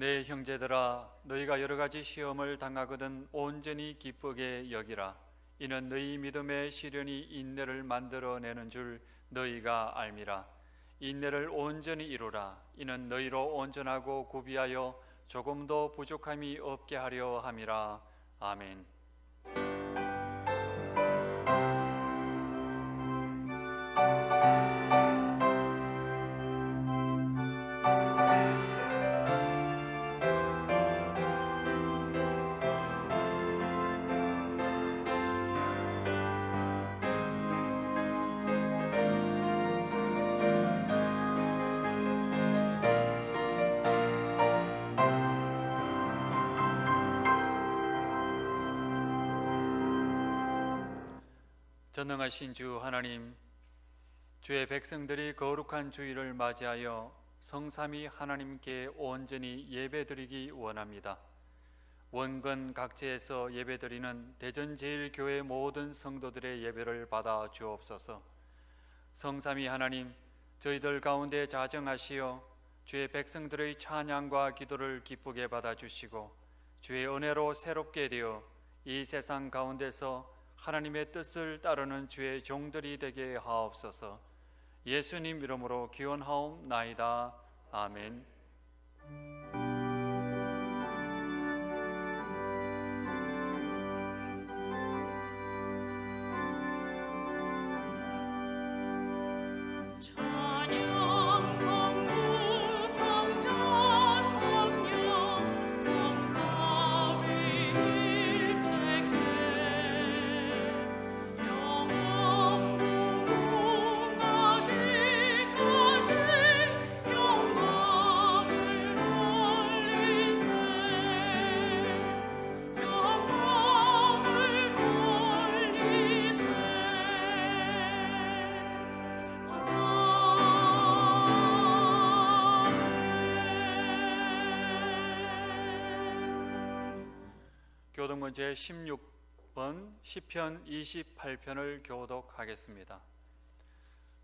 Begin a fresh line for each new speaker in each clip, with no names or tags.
내 형제들아, 너희가 여러 가지 시험을 당하거든 온전히 기쁘게 여기라. 이는 너희 믿음의 시련이 인내를 만들어내는 줄 너희가 알미라. 인내를 온전히 이루라. 이는 너희로 온전하고 구비하여 조금도 부족함이 없게 하려 함이라. 아멘. 전능하신 주 하나님, 주의 백성들이 거룩한 주일을 맞이하여 성삼위 하나님께 온전히 예배드리기 원합니다. 원건 각지에서 예배드리는 대전제일교회 모든 성도들의 예배를 받아 주옵소서. 성삼위 하나님, 저희들 가운데 자정하시어 주의 백성들의 찬양과 기도를 기쁘게 받아주시고 주의 은혜로 새롭게 되어 이 세상 가운데서 하나님의 뜻을 따르는 주의 종들이 되게 하옵소서. 예수님 이름으로 기원하옵나이다. 아멘. 교독문제 16번 시편 28편을 교독하겠습니다.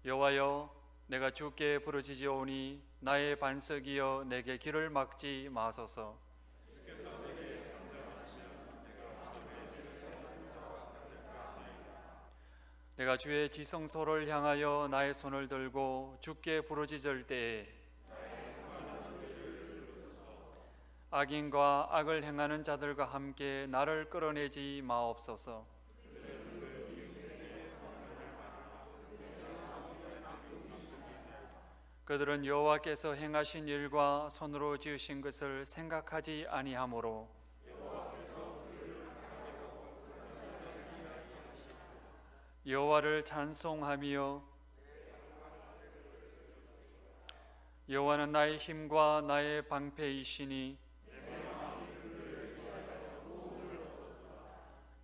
여호와여, 내가 주께 부르짖으오니 나의 반석이여 내게 길을 막지 마소서. 내가 주의 지성소를 향하여 나의 손을 들고 주께 부르짖을 때에 악인과 악을 행하는 자들과 함께 나를 끌어내지 마옵소서. 그들은 여호와께서 행하신 일과 손으로 지으신 것을 생각하지 아니하므로 여호와를 찬송하며 여호와는 나의 힘과 나의 방패이시니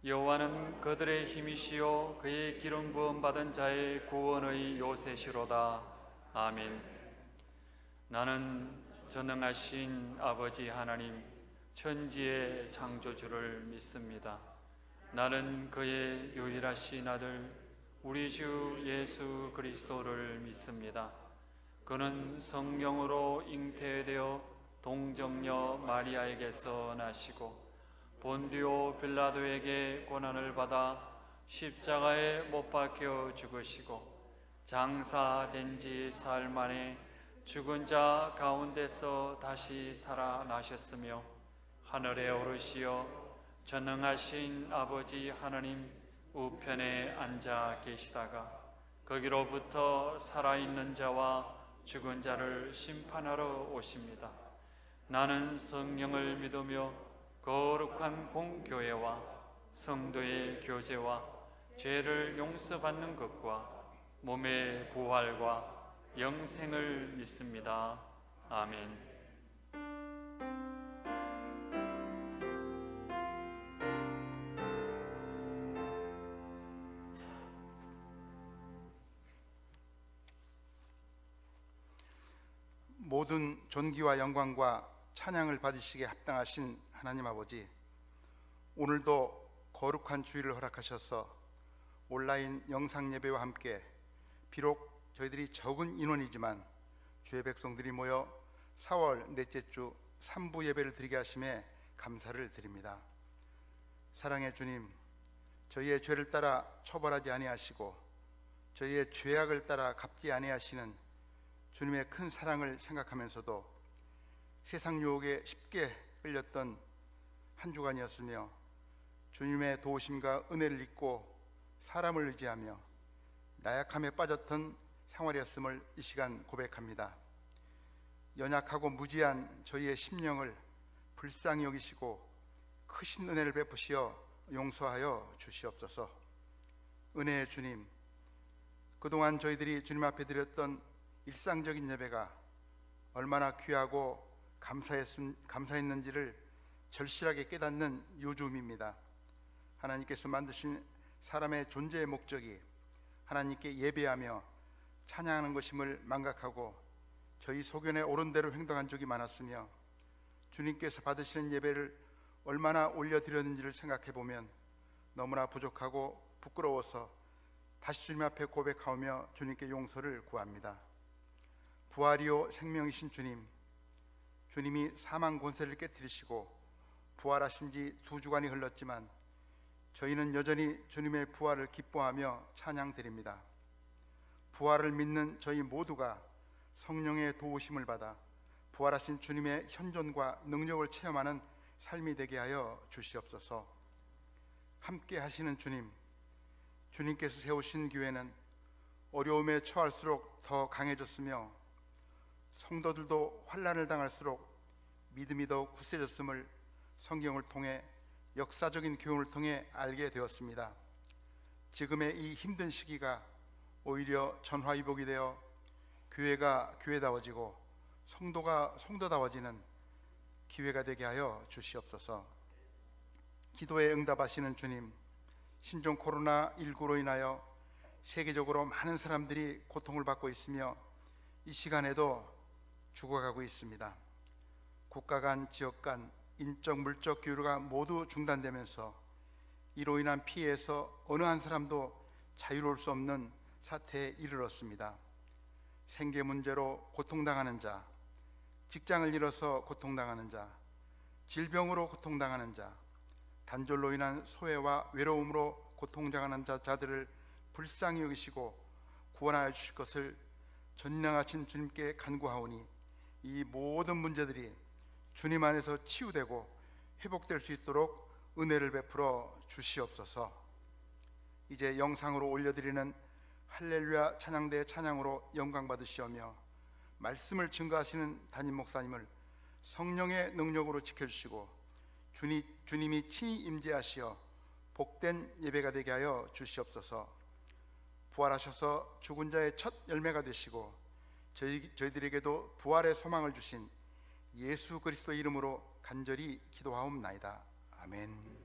여호와는 그들의 힘이시요 그의 기름 부음 받은 자의 구원의 요새시로다. 아멘. 나는 전능하신 아버지 하나님 천지의 창조주를 믿습니다. 나는 그의 유일하신 아들 우리 주 예수 그리스도를 믿습니다. 그는 성령으로 잉태되어 동정녀 마리아에게서 나시고 본디오 빌라도에게 고난을 받아 십자가에 못 박혀 죽으시고 장사된 지 사흘 만에 죽은 자 가운데서 다시 살아나셨으며 하늘에 오르시어 전능하신 아버지 하나님 우편에 앉아 계시다가 거기로부터 살아있는 자와 죽은 자를 심판하러 오십니다. 나는 성령을 믿으며 거룩한 공교회와 성도의 교제와 죄를 용서받는 것과 몸의 부활과 영생을 믿습니다. 아멘.
모든 존귀와 영광과 찬양을 받으시기에 합당하신 하나님 아버지, 오늘도 거룩한 주일을 허락하셔서 온라인 영상 예배와 함께 비록 저희들이 적은 인원이지만 주의 백성들이 모여 4월 넷째 주 3부 예배를 드리게 하심에 감사를 드립니다. 사랑의 주님, 저희의 죄를 따라 처벌하지 아니하시고 저희의 죄악을 따라 갚지 아니하시는 주님의 큰 사랑을 생각하면서도 세상 유혹에 쉽게 끌렸던 한 주간이었으며 주님의 도우심과 은혜를 잊고 사람을 의지하며 나약함에 빠졌던 생활이었음을 이 시간 고백합니다. 연약하고 무지한 저희의 심령을 불쌍히 여기시고 크신 은혜를 베푸시어 용서하여 주시옵소서. 은혜의 주님, 그동안 저희들이 주님 앞에 드렸던 일상적인 예배가 얼마나 귀하고 감사했는지를 절실하게 깨닫는 요즘입니다. 하나님께서 만드신 사람의 존재의 목적이 하나님께 예배하며 찬양하는 것임을 망각하고 저희 소견에 옳은 대로 행동한 적이 많았으며 주님께서 받으시는 예배를 얼마나 올려드렸는지를 생각해 보면 너무나 부족하고 부끄러워서 다시 주님 앞에 고백하며 주님께 용서를 구합니다. 부활이요 생명이신 주님, 주님이 사망 권세를 깨뜨리시고 부활하신 지 2주간이 흘렀지만 저희는 여전히 주님의 부활을 기뻐하며 찬양드립니다. 부활을 믿는 저희 모두가 성령의 도우심을 받아 부활하신 주님의 현존과 능력을 체험하는 삶이 되게 하여 주시옵소서. 함께 하시는 주님, 주님께서 세우신 교회는 어려움에 처할수록 더 강해졌으며 성도들도 환난을 당할수록 믿음이 더 굳세졌음을 성경을 통해 역사적인 교훈을 통해 알게 되었습니다. 지금의 이 힘든 시기가 오히려 전화위복이 되어 교회가 교회다워지고 성도가 성도다워지는 기회가 되게 하여 주시옵소서. 기도에 응답하시는 주님, 신종 코로나19로 인하여 세계적으로 많은 사람들이 고통을 받고 있으며 이 시간에도 죽어가고 있습니다. 국가 간, 지역 간, 인적, 물적 교류가 모두 중단되면서 이로 인한 피해에서 어느 한 사람도 자유로울 수 없는 사태에 이르렀습니다. 생계 문제로 고통당하는 자, 직장을 잃어서 고통당하는 자, 질병으로 고통당하는 자, 단절로 인한 소외와 외로움으로 고통당하는 자들을 불쌍히 여기시고 구원하여 주실 것을 전능하신 주님께 간구하오니 이 모든 문제들이 주님 안에서 치유되고 회복될 수 있도록 은혜를 베풀어 주시옵소서. 이제 영상으로 올려드리는 할렐루야 찬양대 찬양으로 영광 받으시오며 말씀을 증거하시는 담임 목사님을 성령의 능력으로 지켜주시고 주님이 친히 임재하시어 복된 예배가 되게 하여 주시옵소서. 부활하셔서 죽은 자의 첫 열매가 되시고 저희들에게도 부활의 소망을 주신 예수 그리스도 이름으로 간절히 기도하옵나이다. 아멘.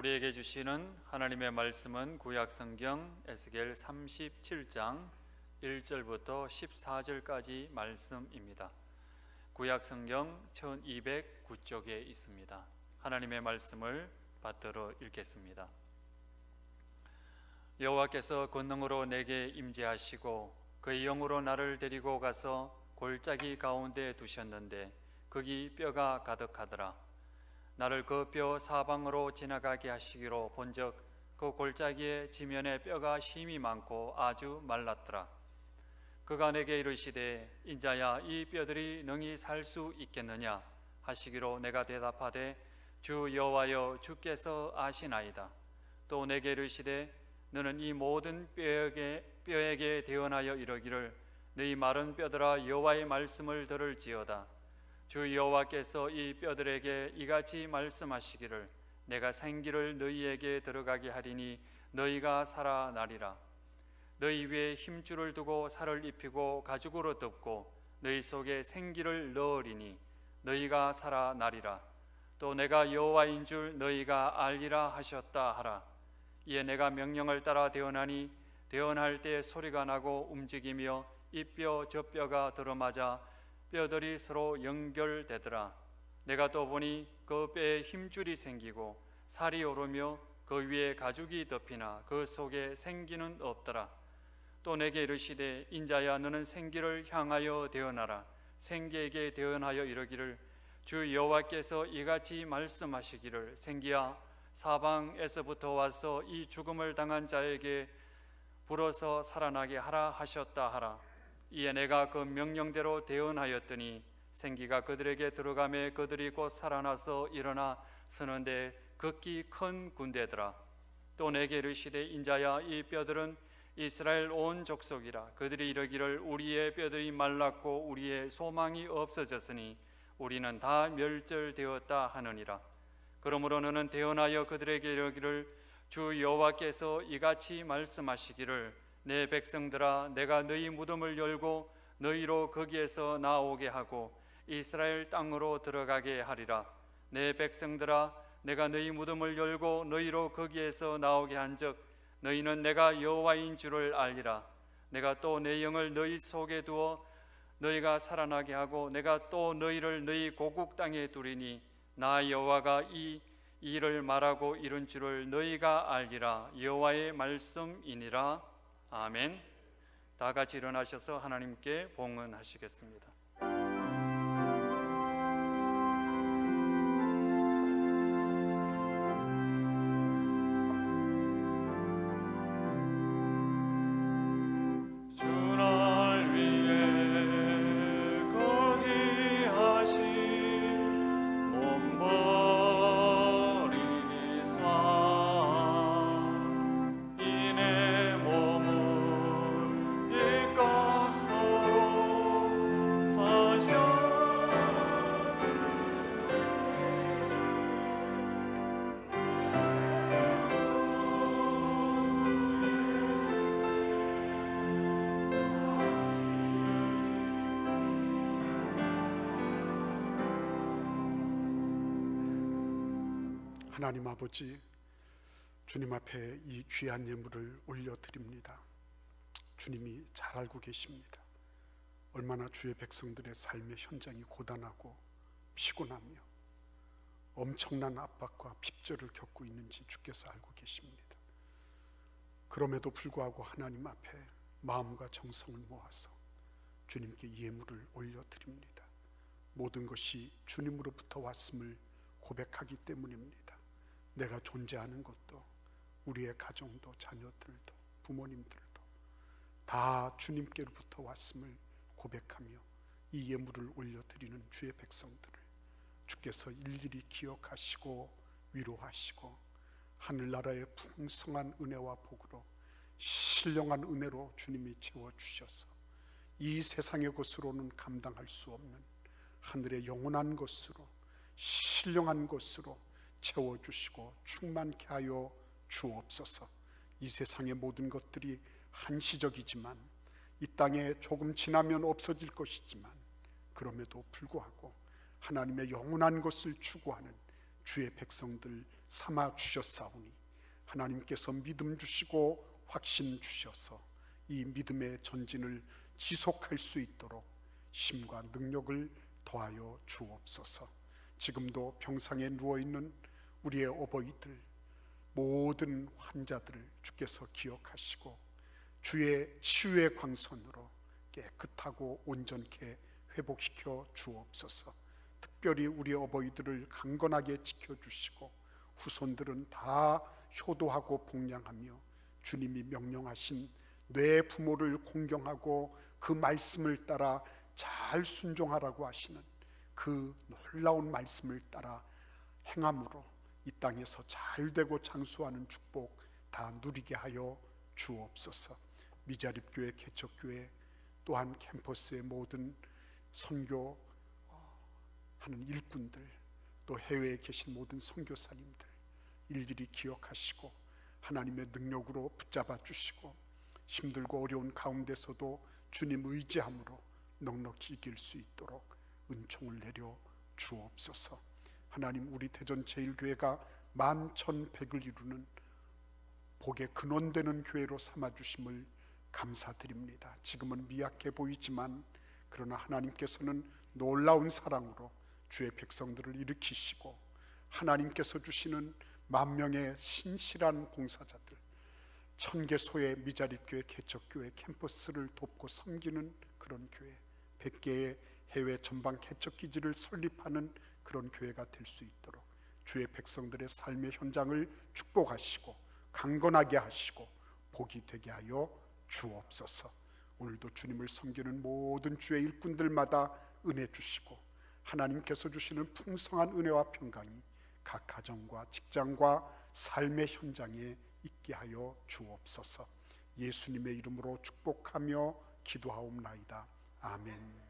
우리에게 주시는 하나님의 말씀은 구약성경 에스겔 37장 1절부터 14절까지 말씀입니다. 구약성경 1209쪽에 있습니다. 하나님의 말씀을 받들어 읽겠습니다. 여호와께서 권능으로 내게 임재하시고 그의 영으로 나를 데리고 가서 골짜기 가운데 두셨는데 거기 뼈가 가득하더라. 나를 그 뼈 사방으로 지나가게 하시기로 본즉 그 골짜기의 지면에 뼈가 심이 많고 아주 말랐더라. 그가 내게 이르시되 인자야 이 뼈들이 능히 살 수 있겠느냐 하시기로 내가 대답하되 주 여호와여 주께서 아시나이다. 또 내게 이르시되 너는 이 모든 뼈에게 대언하여 이르기를 너희 마른 뼈들아 여호와의 말씀을 들을지어다. 주 여호와께서 이 뼈들에게 이같이 말씀하시기를 내가 생기를 너희에게 들어가게 하리니 너희가 살아나리라. 너희 위에 힘줄을 두고 살을 입히고 가죽으로 덮고 너희 속에 생기를 넣으리니 너희가 살아나리라. 또 내가 여호와인 줄 너희가 알리라 하셨다 하라. 이에 내가 명령을 따라 대언하니 대언할 때 소리가 나고 움직이며 이 뼈 저 뼈가 들어맞아 뼈들이 서로 연결되더라. 내가 또 보니 그 뼈에 힘줄이 생기고 살이 오르며 그 위에 가죽이 덮이나 그 속에 생기는 없더라. 또 내게 이르시되 인자야 너는 생기를 향하여 대언하라. 생기에게 대언하여 이르기를 주 여호와께서 이같이 말씀하시기를 생기야 사방에서부터 와서 이 죽음을 당한 자에게 불어서 살아나게 하라 하셨다 하라. 이에 내가 그 명령대로 대언하였더니 생기가 그들에게 들어가매 그들이 곧 살아나서 일어나 서는데 극히 큰 군대더라. 또 내게 이르시되 인자야 이 뼈들은 이스라엘 온 족속이라. 그들이 이르기를 우리의 뼈들이 말랐고 우리의 소망이 없어졌으니 우리는 다 멸절되었다 하느니라. 그러므로 너는 대언하여 그들에게 이르기를 주 여호와께서 이같이 말씀하시기를 내 백성들아 내가 너희 무덤을 열고 너희로 거기에서 나오게 하고 이스라엘 땅으로 들어가게 하리라. 내 백성들아 내가 너희 무덤을 열고 너희로 거기에서 나오게 한즉 너희는 내가 여호와인 줄을 알리라. 내가 또 내 영을 너희 속에 두어 너희가 살아나게 하고 내가 또 너희를 너희 고국 땅에 두리니 나 여호와가 이 일을 말하고 이룬 줄을 너희가 알리라. 여호와의 말씀이니라. 아멘. 다 같이 일어나셔서 하나님께 봉헌하시겠습니다.
하나님 아버지, 주님 앞에 이 귀한 예물을 올려드립니다. 주님이 잘 알고 계십니다. 얼마나 주의 백성들의 삶의 현장이 고단하고 피곤하며 엄청난 압박과 핍절을 겪고 있는지 주께서 알고 계십니다. 그럼에도 불구하고 하나님 앞에 마음과 정성을 모아서 주님께 예물을 올려드립니다. 모든 것이 주님으로부터 왔음을 고백하기 때문입니다. 내가 존재하는 것도, 우리의 가정도, 자녀들도, 부모님들도 다 주님께로부터 왔음을 고백하며 이 예물을 올려드리는 주의 백성들을 주께서 일일이 기억하시고 위로하시고 하늘나라의 풍성한 은혜와 복으로 신령한 은혜로 주님이 채워주셔서 이 세상의 것으로는 감당할 수 없는 하늘의 영원한 것으로, 신령한 것으로 채워주시고 충만케 하여 주옵소서. 이 세상의 모든 것들이 한시적이지만, 이 땅에 조금 지나면 없어질 것이지만, 그럼에도 불구하고 하나님의 영원한 것을 추구하는 주의 백성들 삼아 주셨사오니 하나님께서 믿음 주시고 확신 주셔서 이 믿음의 전진을 지속할 수 있도록 힘과 능력을 더하여 주옵소서. 지금도 병상에 누워있는 우리의 어버이들, 모든 환자들을 주께서 기억하시고 주의 치유의 광선으로 깨끗하고 온전케 회복시켜 주옵소서. 특별히 우리 어버이들을 강건하게 지켜주시고 후손들은 다 효도하고 복량하며 주님이 명령하신 내 부모를 공경하고 그 말씀을 따라 잘 순종하라고 하시는 그 놀라운 말씀을 따라 행함으로 이 땅에서 잘되고 장수하는 축복 다 누리게 하여 주옵소서. 미자립교회, 개척교회, 또한 캠퍼스의 모든 선교하는 일꾼들, 또 해외에 계신 모든 선교사님들 일일이 기억하시고 하나님의 능력으로 붙잡아 주시고 힘들고 어려운 가운데서도 주님 의지함으로 넉넉히 이길 수 있도록 은총을 내려 주옵소서. 하나님, 우리 대전 제일교회가 11,100을 이루는 복의 근원되는 교회로 삼아주심을 감사드립니다. 지금은 미약해 보이지만 그러나 하나님께서는 놀라운 사랑으로 주의 백성들을 일으키시고 하나님께서 주시는 10,000명의 신실한 봉사자들, 1000개소의 미자립교회, 개척교회, 캠퍼스를 돕고 섬기는 그런 교회, 100개의 해외 전방 개척기지를 설립하는 그런 교회가 될 수 있도록 주의 백성들의 삶의 현장을 축복하시고 강건하게 하시고 복이 되게 하여 주옵소서. 오늘도 주님을 섬기는 모든 주의 일꾼들마다 은혜 주시고 하나님께서 주시는 풍성한 은혜와 평강이 각 가정과 직장과 삶의 현장에 있게 하여 주옵소서. 예수님의 이름으로 축복하며 기도하옵나이다. 아멘.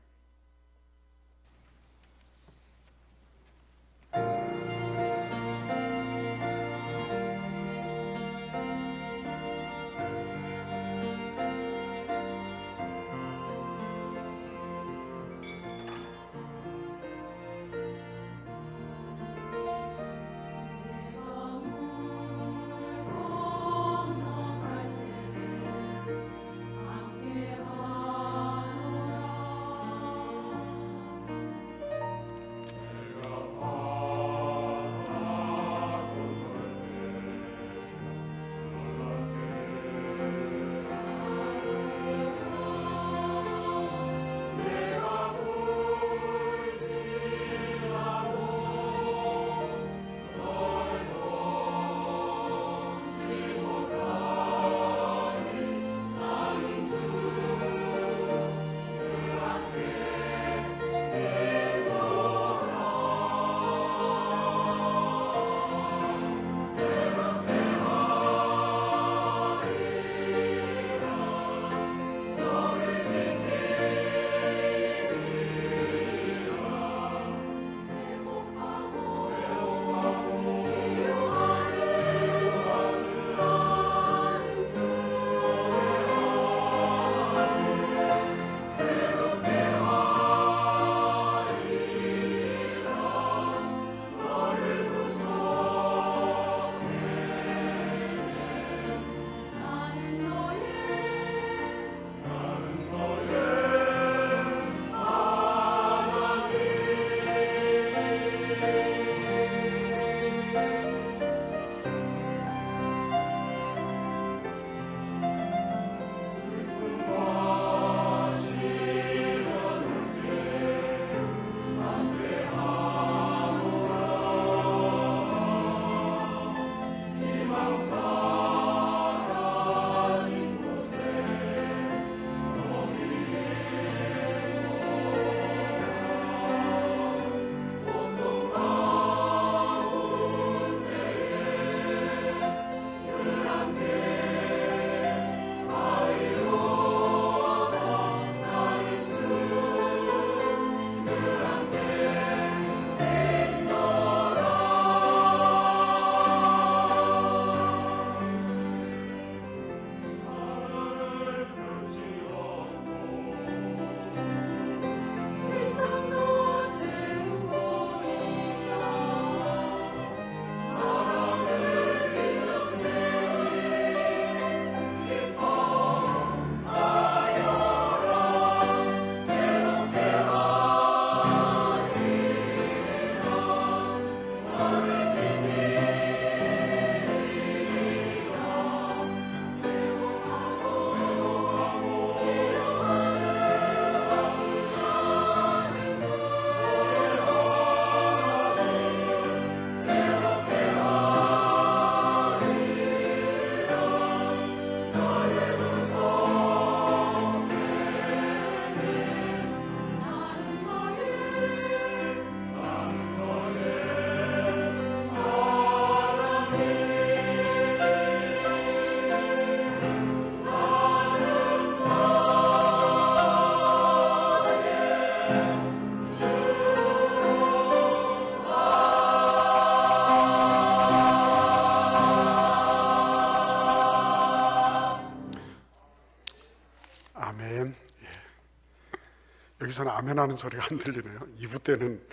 여기서는 아멘 하는 소리가 안 들리네요. 2부 때는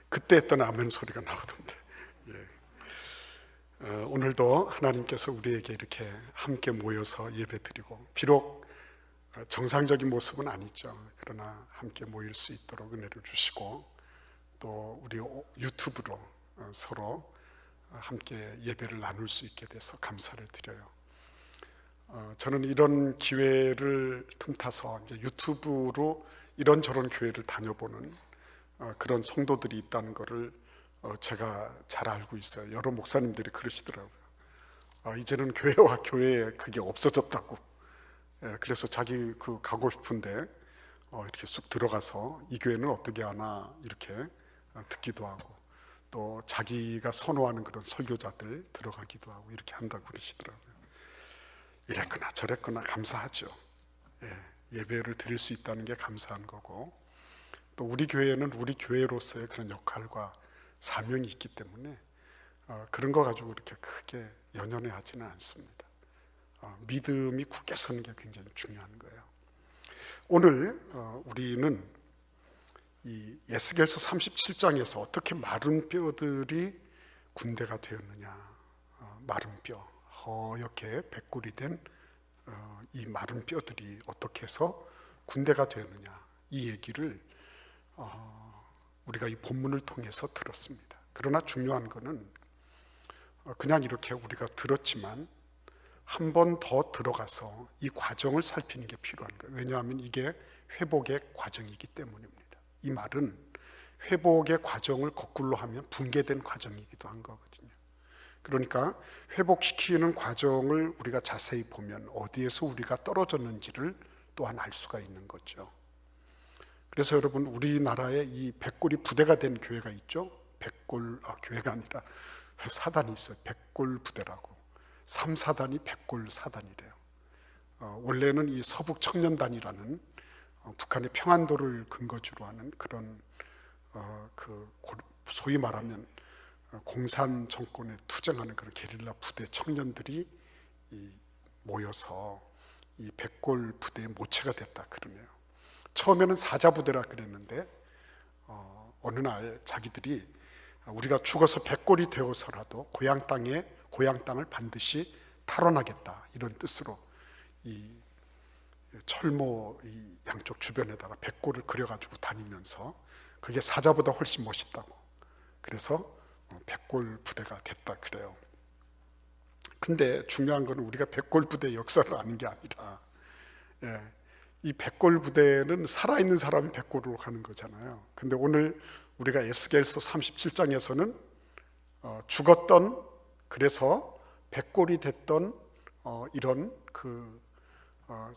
그때 했던 아멘 소리가 나오던데. 예. 오늘도 하나님께서 우리에게 이렇게 함께 모여서 예배드리고, 비록 정상적인 모습은 아니죠. 그러나 함께 모일 수 있도록 은혜를 주시고, 또 우리 유튜브로 서로 함께 예배를 나눌 수 있게 돼서 감사를 드려요. 저는 이런 기회를 틈타서 이제 유튜브로 이런저런 교회를 다녀보는 그런 성도들이 있다는 것을 제가 잘 알고 있어요. 여러 목사님들이 그러시더라고요. 이제는 교회와 교회에 그게 없어졌다고. 그래서 자기 가고 싶은데 이렇게 쑥 들어가서 이 교회는 어떻게 하나 이렇게 듣기도 하고, 또 자기가 선호하는 그런 설교자들 들어가기도 하고 이렇게 한다고 그러시더라고요. 이랬구나 저랬구나 감사하죠. 예배를 드릴 수 있다는 게 감사한 거고, 또 우리 교회는 우리 교회로서의 그런 역할과 사명이 있기 때문에 그런 거 가지고 이렇게 크게 연연해 하지는 않습니다. 믿음이 굳게 서는 게 굉장히 중요한 거예요. 오늘 우리는 이 에스겔서 37장에서 어떻게 마른 뼈들이 군대가 되었느냐, 마른 뼈, 허옇게 백골이 된 이 마른 뼈들이 어떻게 해서 군대가 되었느냐, 이 얘기를 우리가 이 본문을 통해서 들었습니다. 그러나 중요한 것은 그냥 이렇게 우리가 들었지만 한 번 더 들어가서 이 과정을 살피는 게 필요한 거예요. 왜냐하면 이게 회복의 과정이기 때문입니다. 이 말은 회복의 과정을 거꾸로 하면 붕괴된 과정이기도 한 거거든요. 그러니까 회복시키는 과정을 우리가 자세히 보면 어디에서 우리가 떨어졌는지를 또한 알 수가 있는 거죠. 그래서 여러분, 우리나라에 이 백골이 부대가 된 교회가 있죠. 교회가 아니라 사단이 있어요. 백골 부대라고. 3사단이 백골 사단이래요. 원래는 이 서북 청년단이라는 북한의 평안도를 근거지로 하는 그런 소위 말하면 공산 정권에 투쟁하는 그런 게릴라 부대 청년들이 모여서 이 백골 부대의 모체가 됐다 그러네요. 처음에는 사자부대라 그랬는데 어느 날 자기들이 우리가 죽어서 백골이 되어서라도 고향 땅을 반드시 탈환하겠다, 이런 뜻으로 이 철모 이 양쪽 주변에다가 백골을 그려가지고 다니면서 그게 사자보다 훨씬 멋있다고, 그래서 백골 부대가 됐다 그래요. 근데 중요한 거는 우리가 백골 부대의 역사를 아는 게 아니라, 이 백골 부대는 살아있는 사람이 백골로 가는 거잖아요. 근데 오늘 우리가 에스겔서 37장에서는 죽었던, 그래서 백골이 됐던 이런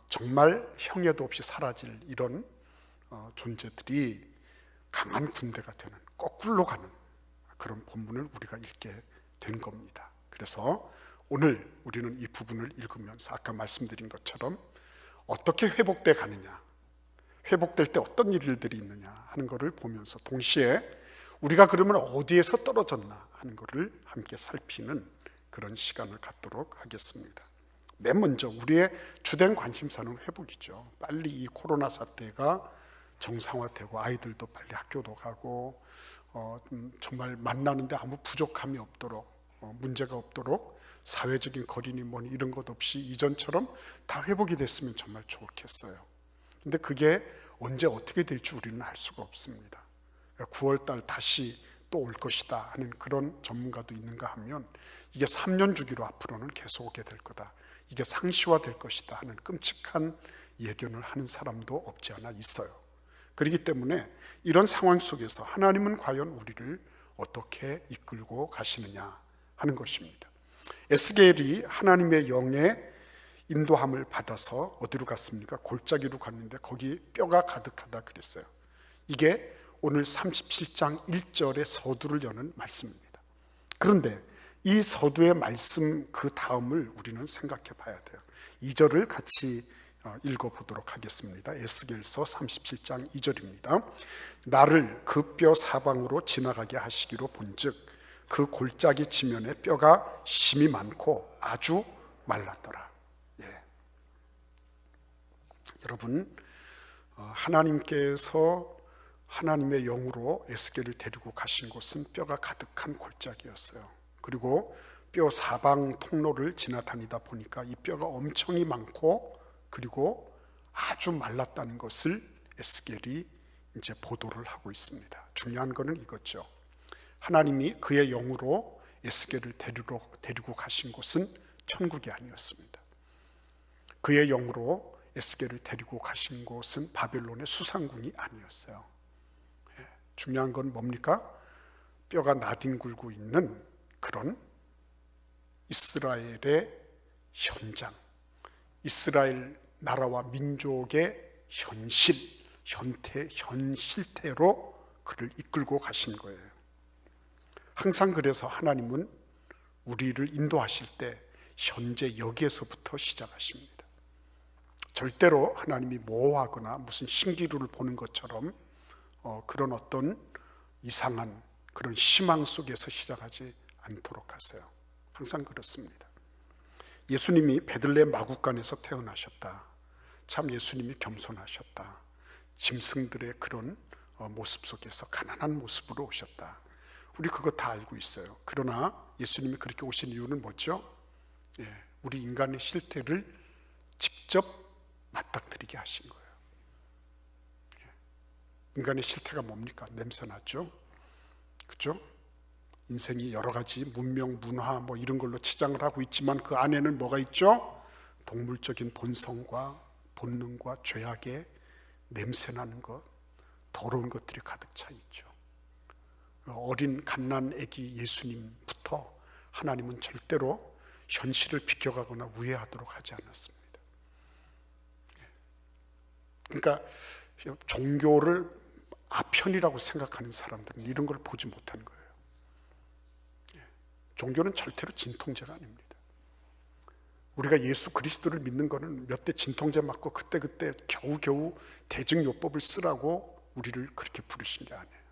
정말 형해도 없이 사라질 이런 존재들이 강한 군대가 되는, 거꾸로 가는 그런 본문을 우리가 읽게 된 겁니다. 그래서 오늘 우리는 이 부분을 읽으면서 아까 말씀드린 것처럼 어떻게 회복돼 가느냐, 회복될 때 어떤 일들이 있느냐 하는 것을 보면서 동시에 우리가 그러면 어디에서 떨어졌나 하는 것을 함께 살피는 그런 시간을 갖도록 하겠습니다. 맨 먼저 우리의 주된 관심사는 회복이죠. 빨리 이 코로나 사태가 정상화되고 아이들도 빨리 학교도 가고 정말 만나는데 아무 부족함이 없도록, 문제가 없도록, 사회적인 거리니 뭐니 이런 것 없이 이전처럼 다 회복이 됐으면 정말 좋겠어요. 근데 그게 언제 어떻게 될지 우리는 알 수가 없습니다. 9월달 다시 또 올 것이다 하는 그런 전문가도 있는가 하면 이게 3년 주기로 앞으로는 계속 오게 될 거다, 이게 상시화될 것이다 하는 끔찍한 예견을 하는 사람도 없지 않아 있어요. 그렇기 때문에 이런 상황 속에서 하나님은 과연 우리를 어떻게 이끌고 가시느냐 하는 것입니다. 에스겔이 하나님의 영의 인도함을 받아서 어디로 갔습니까? 골짜기로 갔는데 거기 뼈가 가득하다 그랬어요. 이게 오늘 37장 1절의 서두를 여는 말씀입니다. 그런데 이 서두의 말씀 그 다음을 우리는 생각해 봐야 돼요. 2절을 같이 읽어보도록 하겠습니다. 에스겔서 37장 2절입니다. 나를 그 뼈 사방으로 지나가게 하시기로 본즉 그 골짜기 지면에 뼈가 심이 많고 아주 말랐더라. 여러분, 하나님께서 하나님의 영으로 에스겔을 데리고 가신 곳은 뼈가 가득한 골짜기였어요. 그리고 뼈 사방 통로를 지나다니다 보니까 이 뼈가 엄청이 많고 그리고 아주 말랐다는 것을 에스겔이 이제 보도를 하고 있습니다. 중요한 것은 이거죠. 하나님이 그의 영으로 에스겔을 데리고 가신 곳은 천국이 아니었습니다. 그의 영으로 에스겔을 데리고 가신 곳은 바벨론의 수상궁이 아니었어요. 중요한 건 뭡니까? 뼈가 나뒹굴고 있는 그런 이스라엘의 현장, 이스라엘 나라와 민족의 현실, 현실태로 그를 이끌고 가신 거예요. 항상 그래서 하나님은 우리를 인도하실 때 현재 여기에서부터 시작하십니다. 절대로 하나님이 모호하거나 무슨 신기루를 보는 것처럼 그런 어떤 이상한 그런 희망 속에서 시작하지 않도록 하세요. 항상 그렇습니다. 예수님이 베들레헴 마구간에서 태어나셨다. 참 예수님이 겸손하셨다. 짐승들의 그런 모습 속에서 가난한 모습으로 오셨다. 우리 그거 다 알고 있어요. 그러나 예수님이 그렇게 오신 이유는 뭐죠? 우리 인간의 실태를 직접 맞닥뜨리게 하신 거예요. 인간의 실태가 뭡니까? 냄새나죠? 그죠? 인생이 여러 가지 문명, 문화 뭐 이런 걸로 치장을 하고 있지만 그 안에는 뭐가 있죠? 동물적인 본성과 본능과 죄악의 냄새나는 것, 더러운 것들이 가득 차 있죠. 어린 갓난 아기 예수님부터 하나님은 절대로 현실을 비껴가거나 우회하도록 하지 않았습니다. 그러니까 종교를 아편이라고 생각하는 사람들은 이런 걸 보지 못하는 거예요. 종교는 절대로 진통제가 아닙니다. 우리가 예수 그리스도를 믿는 것은 몇 대 진통제 맞고 그때 겨우겨우 대증요법을 쓰라고 우리를 그렇게 부르신 게 아니에요.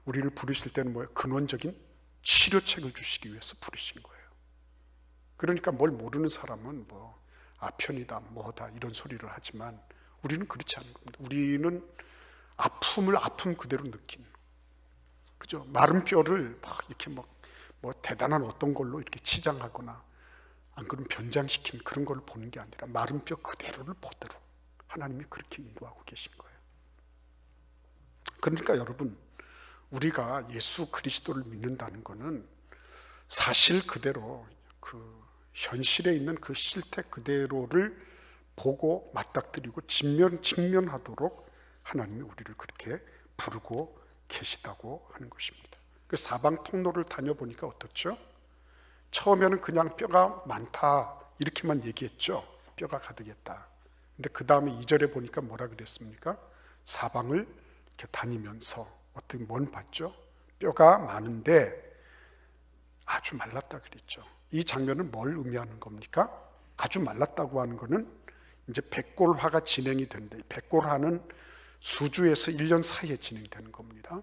우리를 부르실 때는 뭐예요? 근원적인 치료책을 주시기 위해서 부르신 거예요. 그러니까 뭘 모르는 사람은 뭐 아편이다 뭐다 이런 소리를 하지만 우리는 그렇지 않은 겁니다. 우리는 아픔을 아픔 그대로 느끼는, 그죠? 마른 뼈를 막 이렇게 뭐 대단한 어떤 걸로 이렇게 치장하거나 안 그러면 변장시킨 그런 걸 보는 게 아니라 마른 뼈 그대로를 보도록 하나님이 그렇게 인도하고 계신 거예요. 그러니까 여러분, 우리가 예수 그리스도를 믿는다는 것은 사실 그대로 그 현실에 있는 그 실태 그대로를 보고 맞닥뜨리고 직면하도록 하나님이 우리를 그렇게 부르고 계시다고 하는 것입니다. 그 사방 통로를 다녀보니까 어떻죠? 처음에는 그냥 뼈가 많다 이렇게만 얘기했죠. 뼈가 가득했다. 근데 그 다음에 2절에 보니까 뭐라 그랬습니까? 사방을 이렇게 다니면서 어떻게 뭘 봤죠? 뼈가 많은데 아주 말랐다 그랬죠. 이 장면은 뭘 의미하는 겁니까? 아주 말랐다고 하는 거는 이제 백골화가 진행이 되는데, 백골화는 수주에서 1년 사이에 진행되는 겁니다.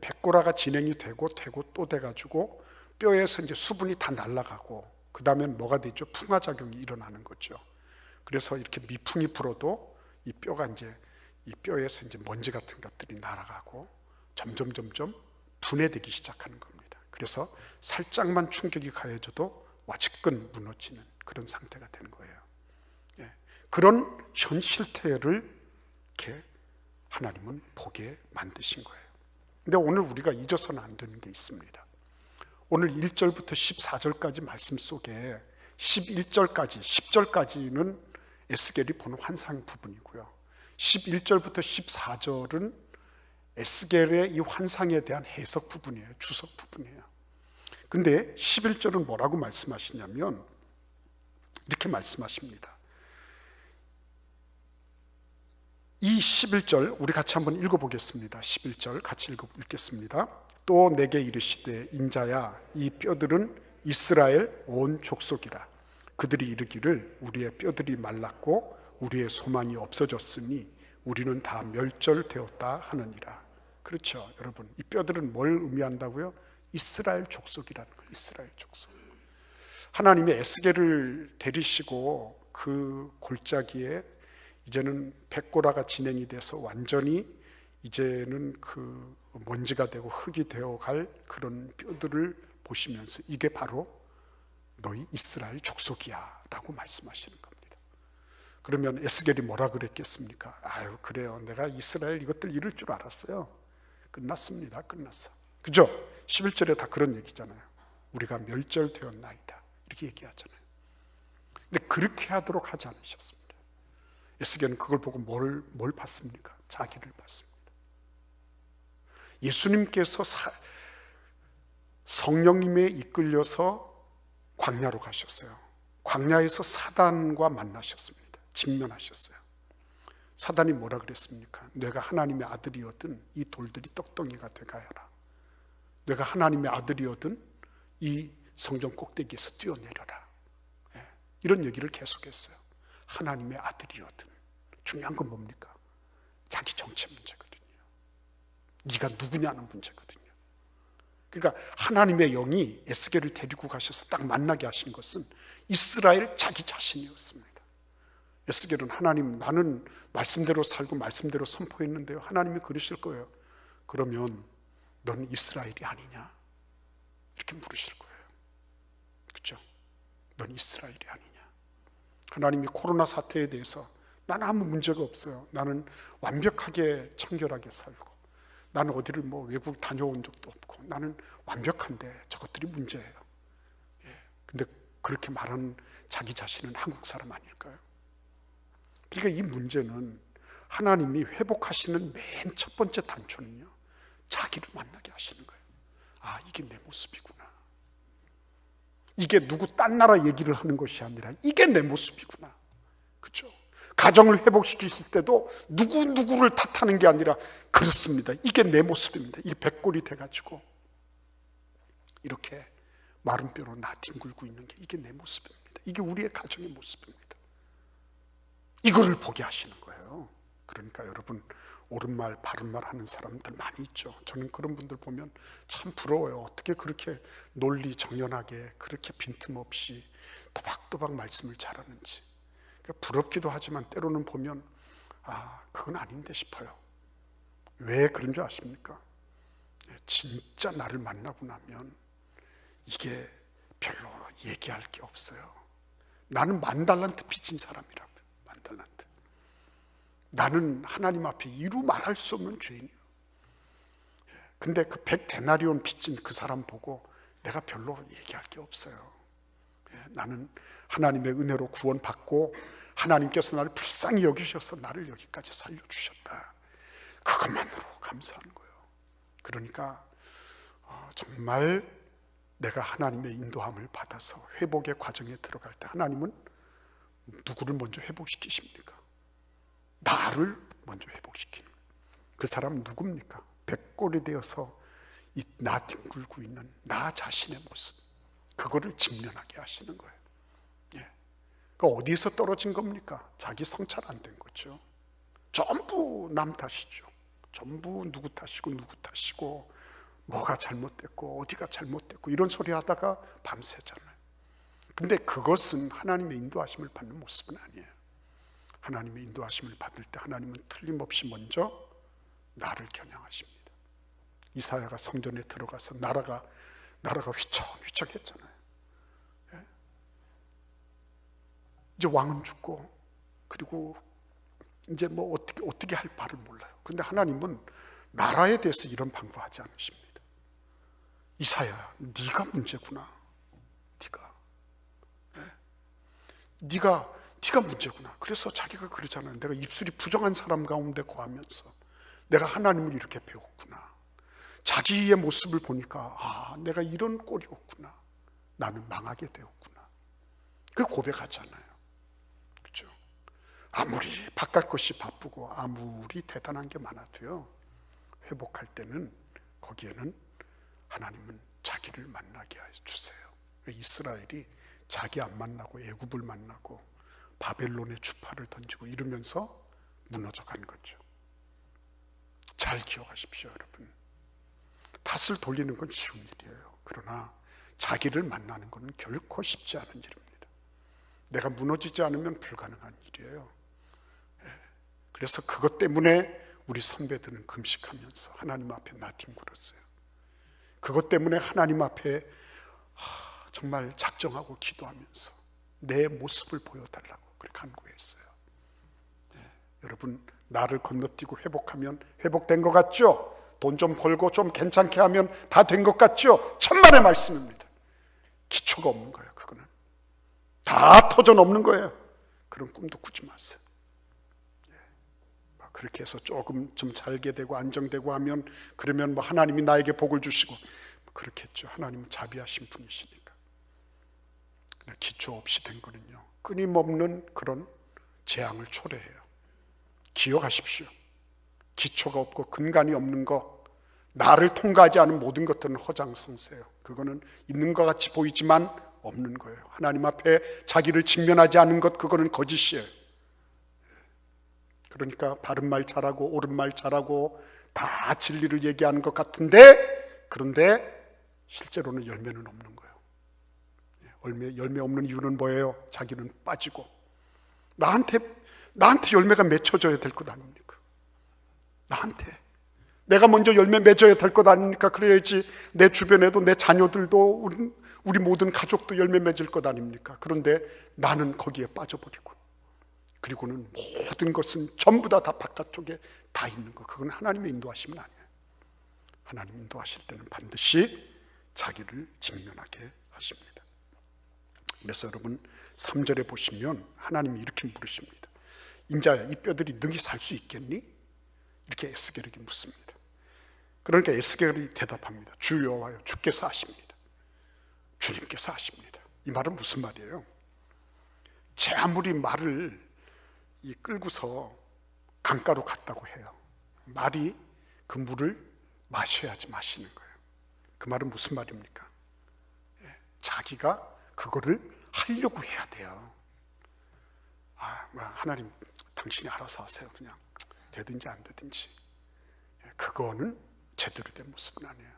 백골화가 진행이 되고 또 돼가지고 뼈에서 이제 수분이 다 날아가고 그 다음엔 뭐가 되죠? 풍화작용이 일어나는 거죠. 그래서 이렇게 미풍이 불어도 이 뼈가 이제 이 뼈에서 이제 먼지 같은 것들이 날아가고 점점 분해되기 시작하는 겁니다. 그래서 살짝만 충격이 가해져도 와치끈 무너지는 그런 상태가 되는 거예요. 그런 현 실태를 이렇게 하나님은 보게 만드신 거예요. 근데 오늘 우리가 잊어서는 안 되는 게 있습니다. 오늘 1절부터 14절까지 말씀 속에 11절까지, 10절까지는 에스겔이 보는 환상 부분이고요. 11절부터 14절은 에스겔의 이 환상에 대한 해석 부분이에요. 주석 부분이에요. 근데 11절은 뭐라고 말씀하시냐면 이렇게 말씀하십니다. 이 11절 우리 같이 한번 읽어보겠습니다. 11절 같이 읽겠습니다. 또 내게 이르시되 인자야 이 뼈들은 이스라엘 온 족속이라. 그들이 이르기를 우리의 뼈들이 말랐고 우리의 소망이 없어졌으니 우리는 다 멸절되었다 하느니라. 그렇죠, 여러분. 이 뼈들은 뭘 의미한다고요? 이스라엘 족속이라는 거예요. 이스라엘 족속. 하나님이 에스겔을 데리시고 그 골짜기에 이제는 백고라가 진행이 돼서 완전히 이제는 그 먼지가 되고 흙이 되어갈 그런 뼈들을 보시면서 이게 바로 너희 이스라엘 족속이야 라고 말씀하시는 겁니다. 그러면 에스겔이 뭐라 그랬겠습니까? 아유 그래요, 내가 이스라엘 이것들 이룰 줄 알았어요. 끝났습니다. 끝났어. 그죠? 11절에 다 그런 얘기잖아요. 우리가 멸절되었나이다 이렇게 얘기하잖아요. 근데 그렇게 하도록 하지 않으셨습니다. 에스겔은 그걸 보고 뭘 봤습니까? 자기를 봤습니다. 예수님께서 성령님에 이끌려서 광야로 가셨어요. 광야에서 사단과 만나셨습니다. 직면하셨어요. 사단이 뭐라 그랬습니까? 내가 하나님의 아들이었든 이 돌들이 떡덩이가 되게 하라. 내가 하나님의 아들이었든 이 성전 꼭대기에서 뛰어내려라. 이런 얘기를 계속했어요. 하나님의 아들이었든. 중요한 건 뭡니까? 자기 정체 문제거든요. 네가 누구냐는 문제거든요. 그러니까 하나님의 영이 에스겔을 데리고 가셔서 딱 만나게 하신 것은 이스라엘 자기 자신이었습니다. 에스겔은 하나님, 나는 말씀대로 살고 말씀대로 선포했는데요, 하나님이 그러실 거예요. 그러면 너는 이스라엘이 아니냐? 이렇게 물으실 거예요. 그렇죠? 넌 이스라엘이 아니냐? 하나님이 코로나 사태에 대해서 나는 아무 문제가 없어요. 나는 완벽하게 청결하게 살고, 나는 어디를 뭐 외국 다녀온 적도 없고, 나는 완벽한데 저것들이 문제예요. 근데 그렇게 말하는 자기 자신은 한국 사람 아닐까요? 그러니까 이 문제는 하나님이 회복하시는 맨 첫 번째 단초는요, 자기를 만나게 하시는 거예요. 아, 이게 내 모습이구나. 이게 누구 딴 나라 얘기를 하는 것이 아니라 이게 내 모습이구나. 그렇죠? 가정을 회복시키실 때도 누구를 탓하는 게 아니라 그렇습니다. 이게 내 모습입니다. 이 백골이 돼가지고 이렇게 마른 뼈로 나 뒹굴고 있는 게 이게 내 모습입니다. 이게 우리의 가정의 모습입니다. 이거를 보게 하시는 거예요. 그러니까 여러분, 옳은 말 바른 말 하는 사람들 많이 있죠. 저는 그런 분들 보면 참 부러워요. 어떻게 그렇게 논리 정연하게 그렇게 빈틈없이 또박또박 말씀을 잘하는지. 그러니까 부럽기도 하지만 때로는 보면 아, 그건 아닌데 싶어요. 왜 그런 줄 아십니까? 진짜 나를 만나고 나면 이게 별로 얘기할 게 없어요. 나는 10,000달란트 빚진 사람이라고요. 10,000달란트. 나는 하나님 앞에 이루 말할 수 없는 죄인이에요. 근데 그 100데나리온 빚진 그 사람 보고 내가 별로 얘기할 게 없어요. 나는 하나님의 은혜로 구원받고 하나님께서 나를 불쌍히 여기셔서 나를 여기까지 살려주셨다. 그것만으로 감사하는 거예요. 그러니까 정말 내가 하나님의 인도함을 받아서 회복의 과정에 들어갈 때 하나님은 누구를 먼저 회복시키십니까? 나를 먼저 회복시키는. 그 사람 누굽니까? 백골이 되어서 이 나 뒹굴고 있는 나 자신의 모습, 그거를 직면하게 하시는 거예요. 그러니까 어디에서 떨어진 겁니까? 자기 성찰 안 된 거죠. 전부 남 탓이죠. 전부 누구 탓이고 누구 탓이고 뭐가 잘못됐고 어디가 잘못됐고 이런 소리 하다가 밤새잖아요. 근데 그것은 하나님의 인도하심을 받는 모습은 아니에요. 하나님의 인도하심을 받을 때 하나님은 틀림없이 먼저 나를 겨냥하십니다. 이사야가 성전에 들어가서 나라가 휘청휘청했잖아요. 이제 왕은 죽고 그리고 이제 뭐 어떻게 할 바를 몰라요. 근데 하나님은 나라에 대해서 이런 방법하지 않으십니다. 이사야, 네가 문제구나. 네가 문제구나. 그래서 자기가 그러잖아요. 내가 입술이 부정한 사람 가운데 거하면서 내가 하나님을 이렇게 배웠구나. 자기의 모습을 보니까 아, 내가 이런 꼴이었구나. 나는 망하게 되었구나. 그 고백하잖아요. 그렇죠? 아무리 바깥 것이 바쁘고 아무리 대단한 게 많아도요, 회복할 때는 거기에는 하나님은 자기를 만나게 해주세요. 이스라엘이 자기 안 만나고 애굽을 만나고 바벨론의 주파를 던지고 이러면서 무너져 간 거죠. 잘 기억하십시오, 여러분. 탓을 돌리는 건 쉬운 일이에요. 그러나 자기를 만나는 건 결코 쉽지 않은 일입니다. 내가 무너지지 않으면 불가능한 일이에요. 그래서 그것 때문에 우리 선배들은 금식하면서 하나님 앞에 나뒹굴었어요. 그것 때문에 하나님 앞에 정말 작정하고 기도하면서 내 모습을 보여달라고 그렇게 간구했어요. 여러분, 나를 건너뛰고 회복하면 회복된 것 같죠? 돈 좀 벌고 좀 괜찮게 하면 다 된 것 같죠? 천만의 말씀입니다. 기초가 없는 거예요. 그거는 다 터져 넘는 거예요. 그런 꿈도 꾸지 마세요. 그렇게 해서 조금 좀 살게 되고 안정되고 하면, 그러면 뭐 하나님이 나에게 복을 주시고 그렇겠죠. 하나님은 자비하신 분이시니까. 기초 없이 된 거는요, 끊임없는 그런 재앙을 초래해요. 기억하십시오. 기초가 없고 근간이 없는 것, 나를 통과하지 않은 모든 것들은 허장성세예요. 그거는 있는 것 같이 보이지만 없는 거예요. 하나님 앞에 자기를 직면하지 않은 것, 그거는 거짓이에요. 그러니까 바른 말 잘하고 옳은 말 잘하고 다 진리를 얘기하는 것 같은데, 그런데 실제로는 열매는 없는 거예요. 열매 없는 이유는 뭐예요? 자기는 빠지고 나한테 열매가 맺혀져야 될 것 아닙니까? 나한테 내가 먼저 열매 맺어야 될 것 아닙니까? 그래야지 내 주변에도 내 자녀들도 우리 모든 가족도 열매 맺을 것 아닙니까? 그런데 나는 거기에 빠져버리고, 그리고는 모든 것은 전부 다 바깥쪽에 다 있는 거, 그건 하나님의 인도하심은 아니에요. 하나님 인도하실 때는 반드시 자기를 직면하게 하십니다. 그래서 여러분 3절에 보시면 하나님이 이렇게 물으십니다. 인자야, 이 뼈들이 능히 살 수 있겠니? 이렇게 에스겔에게 묻습니다. 그러니까 에스겔이 대답합니다. 주 여호와여, 주께서 하십니다. 주님께서 하십니다. 이 말은 무슨 말이에요? 제 아무리 말을 끌고서 강가로 갔다고 해요, 말이 그 물을 마셔야지 마시는 거예요. 그 말은 무슨 말입니까? 자기가 그거를 하려고 해야 돼요. 하나님 당신이 알아서 하세요. 그냥 되든지 안 되든지. 그거는 제대로 된 모습은 아니에요.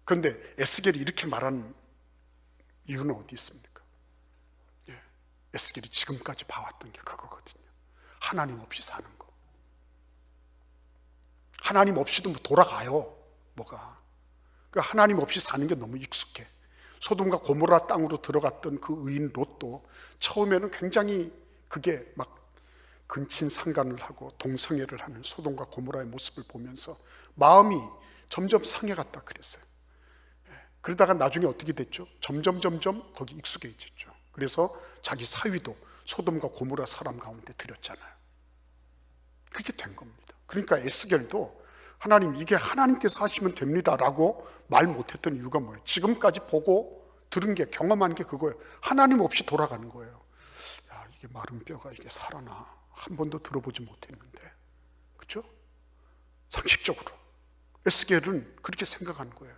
그런데 에스겔이 이렇게 말한 이유는 어디 있습니까? 에스겔이 지금까지 봐왔던 게 그거거든요. 하나님 없이 사는 거. 하나님 없이도 뭐 돌아가요. 뭐가. 그 하나님 없이 사는 게 너무 익숙해. 소돔과 고모라 땅으로 들어갔던 그 의인 롯도 처음에는 굉장히 그게 막 근친상간을 하고 동성애를 하는 소돔과 고모라의 모습을 보면서 마음이 점점 상해갔다 그랬어요. 그러다가 나중에 어떻게 됐죠? 점점 거기 익숙해졌죠. 그래서 자기 사위도 소돔과 고모라 사람 가운데 들였잖아요. 그렇게 된 겁니다. 그러니까 에스겔도 하나님, 이게 하나님께서 하시면 됩니다라고 말 못했던 이유가 뭐예요? 지금까지 보고 들은 게, 경험한 게 그거예요. 하나님 없이 돌아가는 거예요. 야, 이게 마른 뼈가 이게 살아나? 한 번도 들어보지 못했는데, 그렇죠? 상식적으로 에스겔은 그렇게 생각하는 거예요.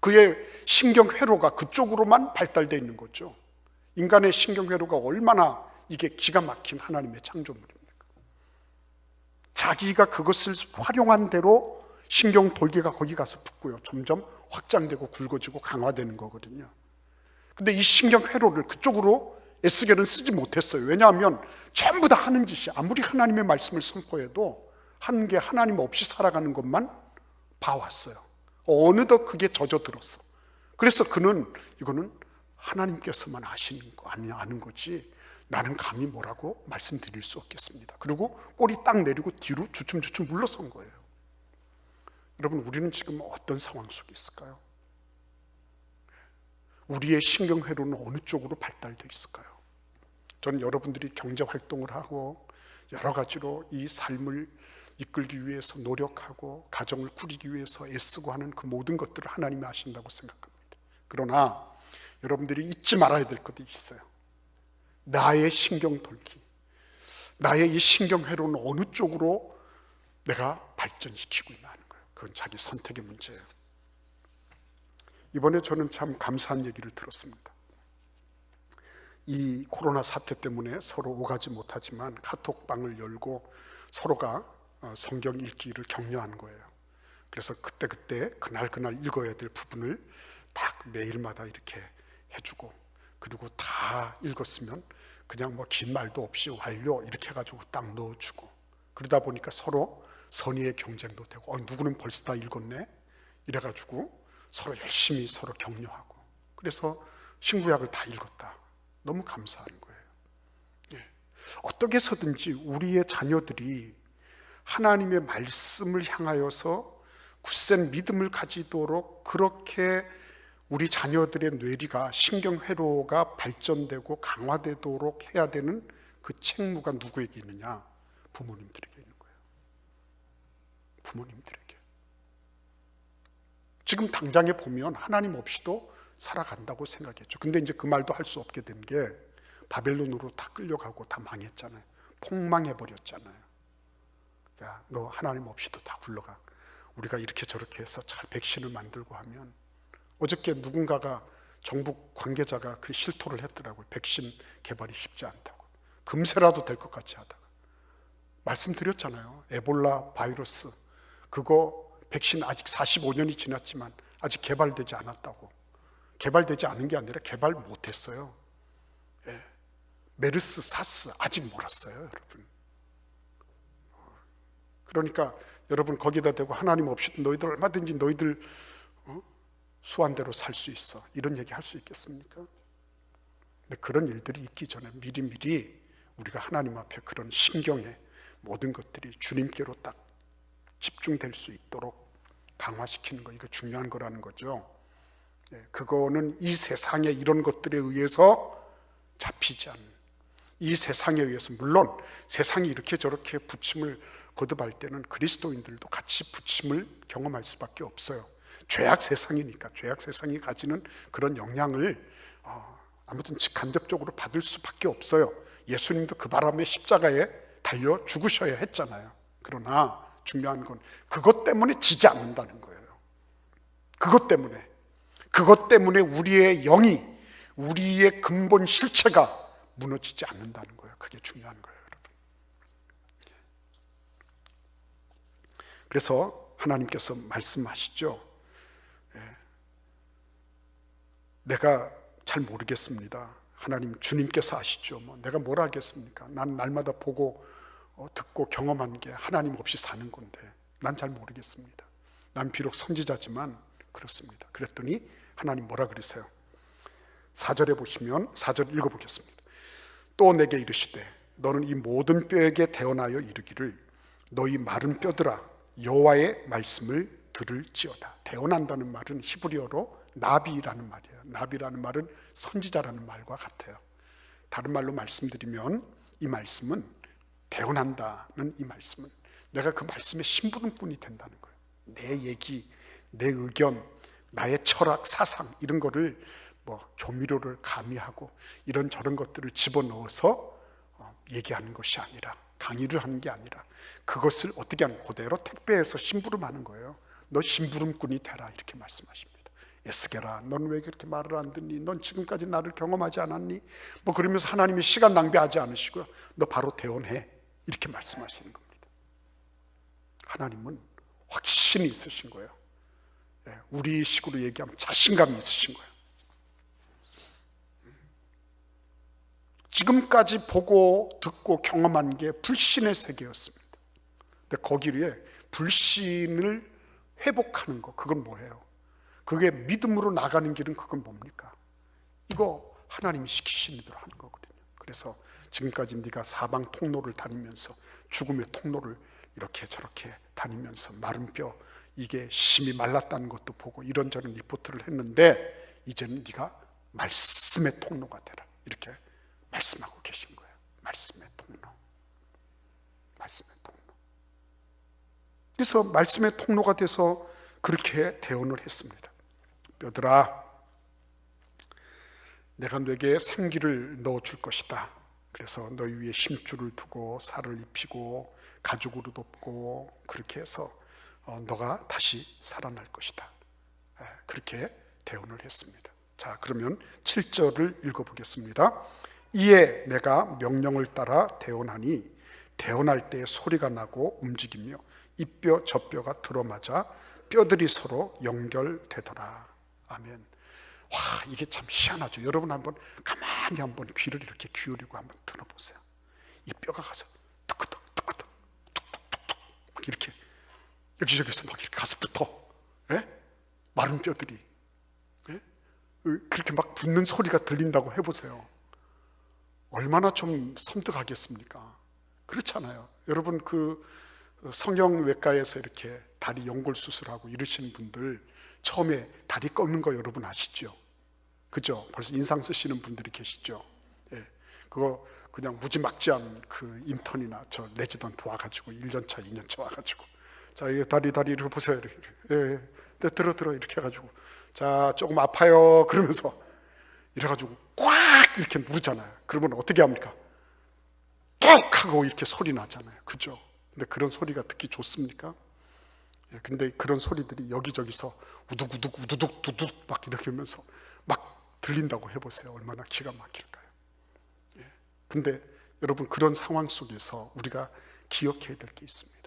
그의 신경회로가 그쪽으로만 발달되어 있는 거죠. 인간의 신경회로가 얼마나 이게 기가 막힌 하나님의 창조물입니까? 자기가 그것을 활용한 대로 신경돌기가 거기 가서 붙고요, 점점 확장되고 굵어지고 강화되는 거거든요. 근데 이 신경회로를 그쪽으로 에스겔은 쓰지 못했어요. 왜냐하면 전부 다 하는 짓이, 아무리 하나님의 말씀을 선포해도 하는 게 하나님 없이 살아가는 것만 봐왔어요. 어느덧 그게 젖어들었어. 그래서 그는 이거는 하나님께서만 아는 거지 나는 감히 뭐라고 말씀드릴 수 없겠습니다. 그리고 꼬리 딱 내리고 뒤로 주춤주춤 물러선 거예요. 여러분, 우리는 지금 어떤 상황 속에 있을까요? 우리의 신경회로는 어느 쪽으로 발달되어 있을까요? 저는 여러분들이 경제활동을 하고 여러 가지로 이 삶을 이끌기 위해서 노력하고 가정을 꾸리기 위해서 애쓰고 하는 그 모든 것들을 하나님이 아신다고 생각합니다. 그러나 여러분들이 잊지 말아야 될 것이 있어요. 나의 신경돌기, 나의 이 신경회로는 어느 쪽으로 내가 발전시키고 있나 하는 거예요. 그건 자기 선택의 문제예요. 이번에 저는 참 감사한 얘기를 들었습니다. 이 코로나 사태 때문에 서로 오가지 못하지만 카톡방을 열고 서로가 성경 읽기를 격려하는 거예요. 그래서 그때 그날 읽어야 될 부분을 딱 매일마다 이렇게 해주고, 그리고 다 읽었으면 그 그냥 뭐 긴 말도 없이 완료 이렇게 해가지고 딱 넣어주고, 그러다 보니까 서로 선의의 경쟁도 되고, 누구는 벌써 다 읽었네 이래가지고 서로 열심히 서로 격려하고, 그래서 신구약을 다 읽었다. 너무 감사한 거예요. 예. 어떻게 해서든지 우리의 자녀들이 하나님의 말씀을 향하여서 굳센 믿음을 가지도록, 그렇게 우리 자녀들의 뇌리가, 신경회로가 발전되고 강화되도록 해야 되는 그 책무가 누구에게 있느냐? 부모님들에게 있는 거예요. 부모님들에게. 지금 당장에 보면 하나님 없이도 살아간다고 생각했죠. 근데 이제 그 말도 할 수 없게 된 게 바벨론으로 다 끌려가고 다 망했잖아요. 폭망해버렸잖아요. 야, 너 하나님 없이도 다 굴러가. 우리가 이렇게 저렇게 해서 잘 백신을 만들고 하면, 어저께 누군가가 정부 관계자가 그 실토를 했더라고요. 백신 개발이 쉽지 않다고. 금세라도 될 것 같이 하다가. 말씀드렸잖아요. 에볼라 바이러스, 그거 백신 아직 45년이 지났지만 아직 개발되지 않았다고. 개발되지 않은 게 아니라 개발 못했어요. 예. 메르스, 사스 아직 멀었어요, 여러분. 그러니까 여러분 거기다 대고 하나님 없이도 너희들 얼마든지 너희들 수완대로 살 수 있어, 이런 얘기 할 수 있겠습니까? 근데 그런 일들이 있기 전에 미리미리 우리가 하나님 앞에 그런 신경의 모든 것들이 주님께로 딱 집중될 수 있도록 강화시키는 거, 이거 중요한 거라는 거죠. 그거는 이 세상에 이런 것들에 의해서 잡히지 않는, 이 세상에 의해서, 물론 세상이 이렇게 저렇게 부침을 거듭할 때는 그리스도인들도 같이 부침을 경험할 수밖에 없어요. 죄악 세상이니까 죄악 세상이 가지는 그런 영향을 아무튼 직간접적으로 받을 수밖에 없어요. 예수님도 그 바람에 십자가에 달려 죽으셔야 했잖아요. 그러나 중요한 건 그것 때문에 지지 않는다는 거예요. 그것 때문에 우리의 영이, 우리의 근본 실체가 무너지지 않는다는 거예요. 그게 중요한 거예요, 여러분. 그래서 하나님께서 말씀하시죠. 내가 잘 모르겠습니다. 하나님, 주님께서 아시죠. 내가 뭘 알겠습니까? 난 날마다 보고 듣고 경험한 게 하나님 없이 사는 건데 난 잘 모르겠습니다. 난 비록 선지자지만 그렇습니다. 그랬더니 하나님 뭐라 그러세요? 4절에 보시면, 4절 읽어보겠습니다. 또 내게 이르시되 너는 이 모든 뼈에게 대언하여 이르기를 너희 마른 뼈들아 여호와의 말씀을 들을지어다. 대언한다는 말은 히브리어로 나비라는 말이에요. 나비라는 말은 선지자라는 말과 같아요. 다른 말로 말씀드리면 이 말씀은, 대언한다는 이 말씀은 내가 그 말씀의 심부름꾼이 된다는 거예요. 내 얘기, 내 의견, 나의 철학, 사상 이런 거를 조미료를 가미하고 이런저런 것들을 집어넣어서 얘기하는 것이 아니라, 강의를 하는 게 아니라 그것을 어떻게 하는, 그대로 택배에서 심부름하는 거예요. 너 심부름꾼이 되라, 이렇게 말씀하십니다. 에스겔아, 넌 왜 그렇게 말을 안 듣니? 넌 지금까지 나를 경험하지 않았니? 그러면서 하나님이 시간 낭비하지 않으시고요, 너 바로 대언해, 이렇게 말씀하시는 겁니다. 하나님은 확신이 있으신 거예요. 우리 식으로 얘기하면 자신감이 있으신 거예요. 지금까지 보고 듣고 경험한 게 불신의 세계였습니다. 근데 거기에 불신을 회복하는 거, 그건 뭐예요? 그게 믿음으로 나가는 길은 그건 뭡니까? 이거 하나님이 시키신 대로 하는 거거든요. 그래서 지금까지 네가 사방 통로를 다니면서, 죽음의 통로를 이렇게 저렇게 다니면서 마른 뼈, 이게 심이 말랐다는 것도 보고 이런저런 리포트를 했는데 이제는 네가 말씀의 통로가 되라, 이렇게 말씀하고 계신 거예요. 말씀의 통로. 말씀의 통로. 그래서 말씀의 통로가 돼서 그렇게 대언을 했습니다. 뼈들아, 내가 너에게 생기를 넣어줄 것이다. 그래서 너희 위에 심줄을 두고 살을 입히고 가죽으로 덮고 그렇게 해서 너가 다시 살아날 것이다. 그렇게 대언을 했습니다. 자, 그러면 7절을 읽어보겠습니다. 이에 내가 명령을 따라 대언하니 대언할 때 소리가 나고 움직이며 이 뼈 저 뼈가 들어맞아 뼈들이 서로 연결되더라. 아멘. 와, 이게 참 희한하죠. 여러분 한번 가만히 한번 귀를 이렇게 기울이고 한번 들어보세요. 이 뼈가 가서 득끄덕 득끄덕 툭툭툭툭 막 이렇게 여기저기서 막 이렇게 가서 붙어. 예? 마른 뼈들이, 예? 그렇게 막 붙는 소리가 들린다고 해보세요. 얼마나 좀 섬뜩하겠습니까? 그렇잖아요. 여러분 그 성형외과에서 이렇게 다리 연골 수술하고 이러시는 분들 처음에 다리 꺾는 거 여러분 아시죠? 그죠? 벌써 인상 쓰시는 분들이 계시죠? 예. 그거 그냥 무지막지한 그 인턴이나 저 레지던트 와가지고 1년차 2년차 와가지고 자, 이 다리를 보세요. 이렇게. 예. 네, 들어 이렇게 해가지고 자, 조금 아파요 그러면서 이래가지고 꽉 이렇게 누르잖아요. 그러면 어떻게 합니까? 뚝 하고 이렇게 소리 나잖아요. 그죠? 근데 그런 소리가 듣기 좋습니까? 예, 근데 그런 소리들이 여기저기서 우두구둑 우두둑 두둑 막 이렇게 하면서 막 들린다고 해보세요. 얼마나 기가 막힐까요? 예. 근데 여러분 그런 상황 속에서 우리가 기억해야 될 게 있습니다.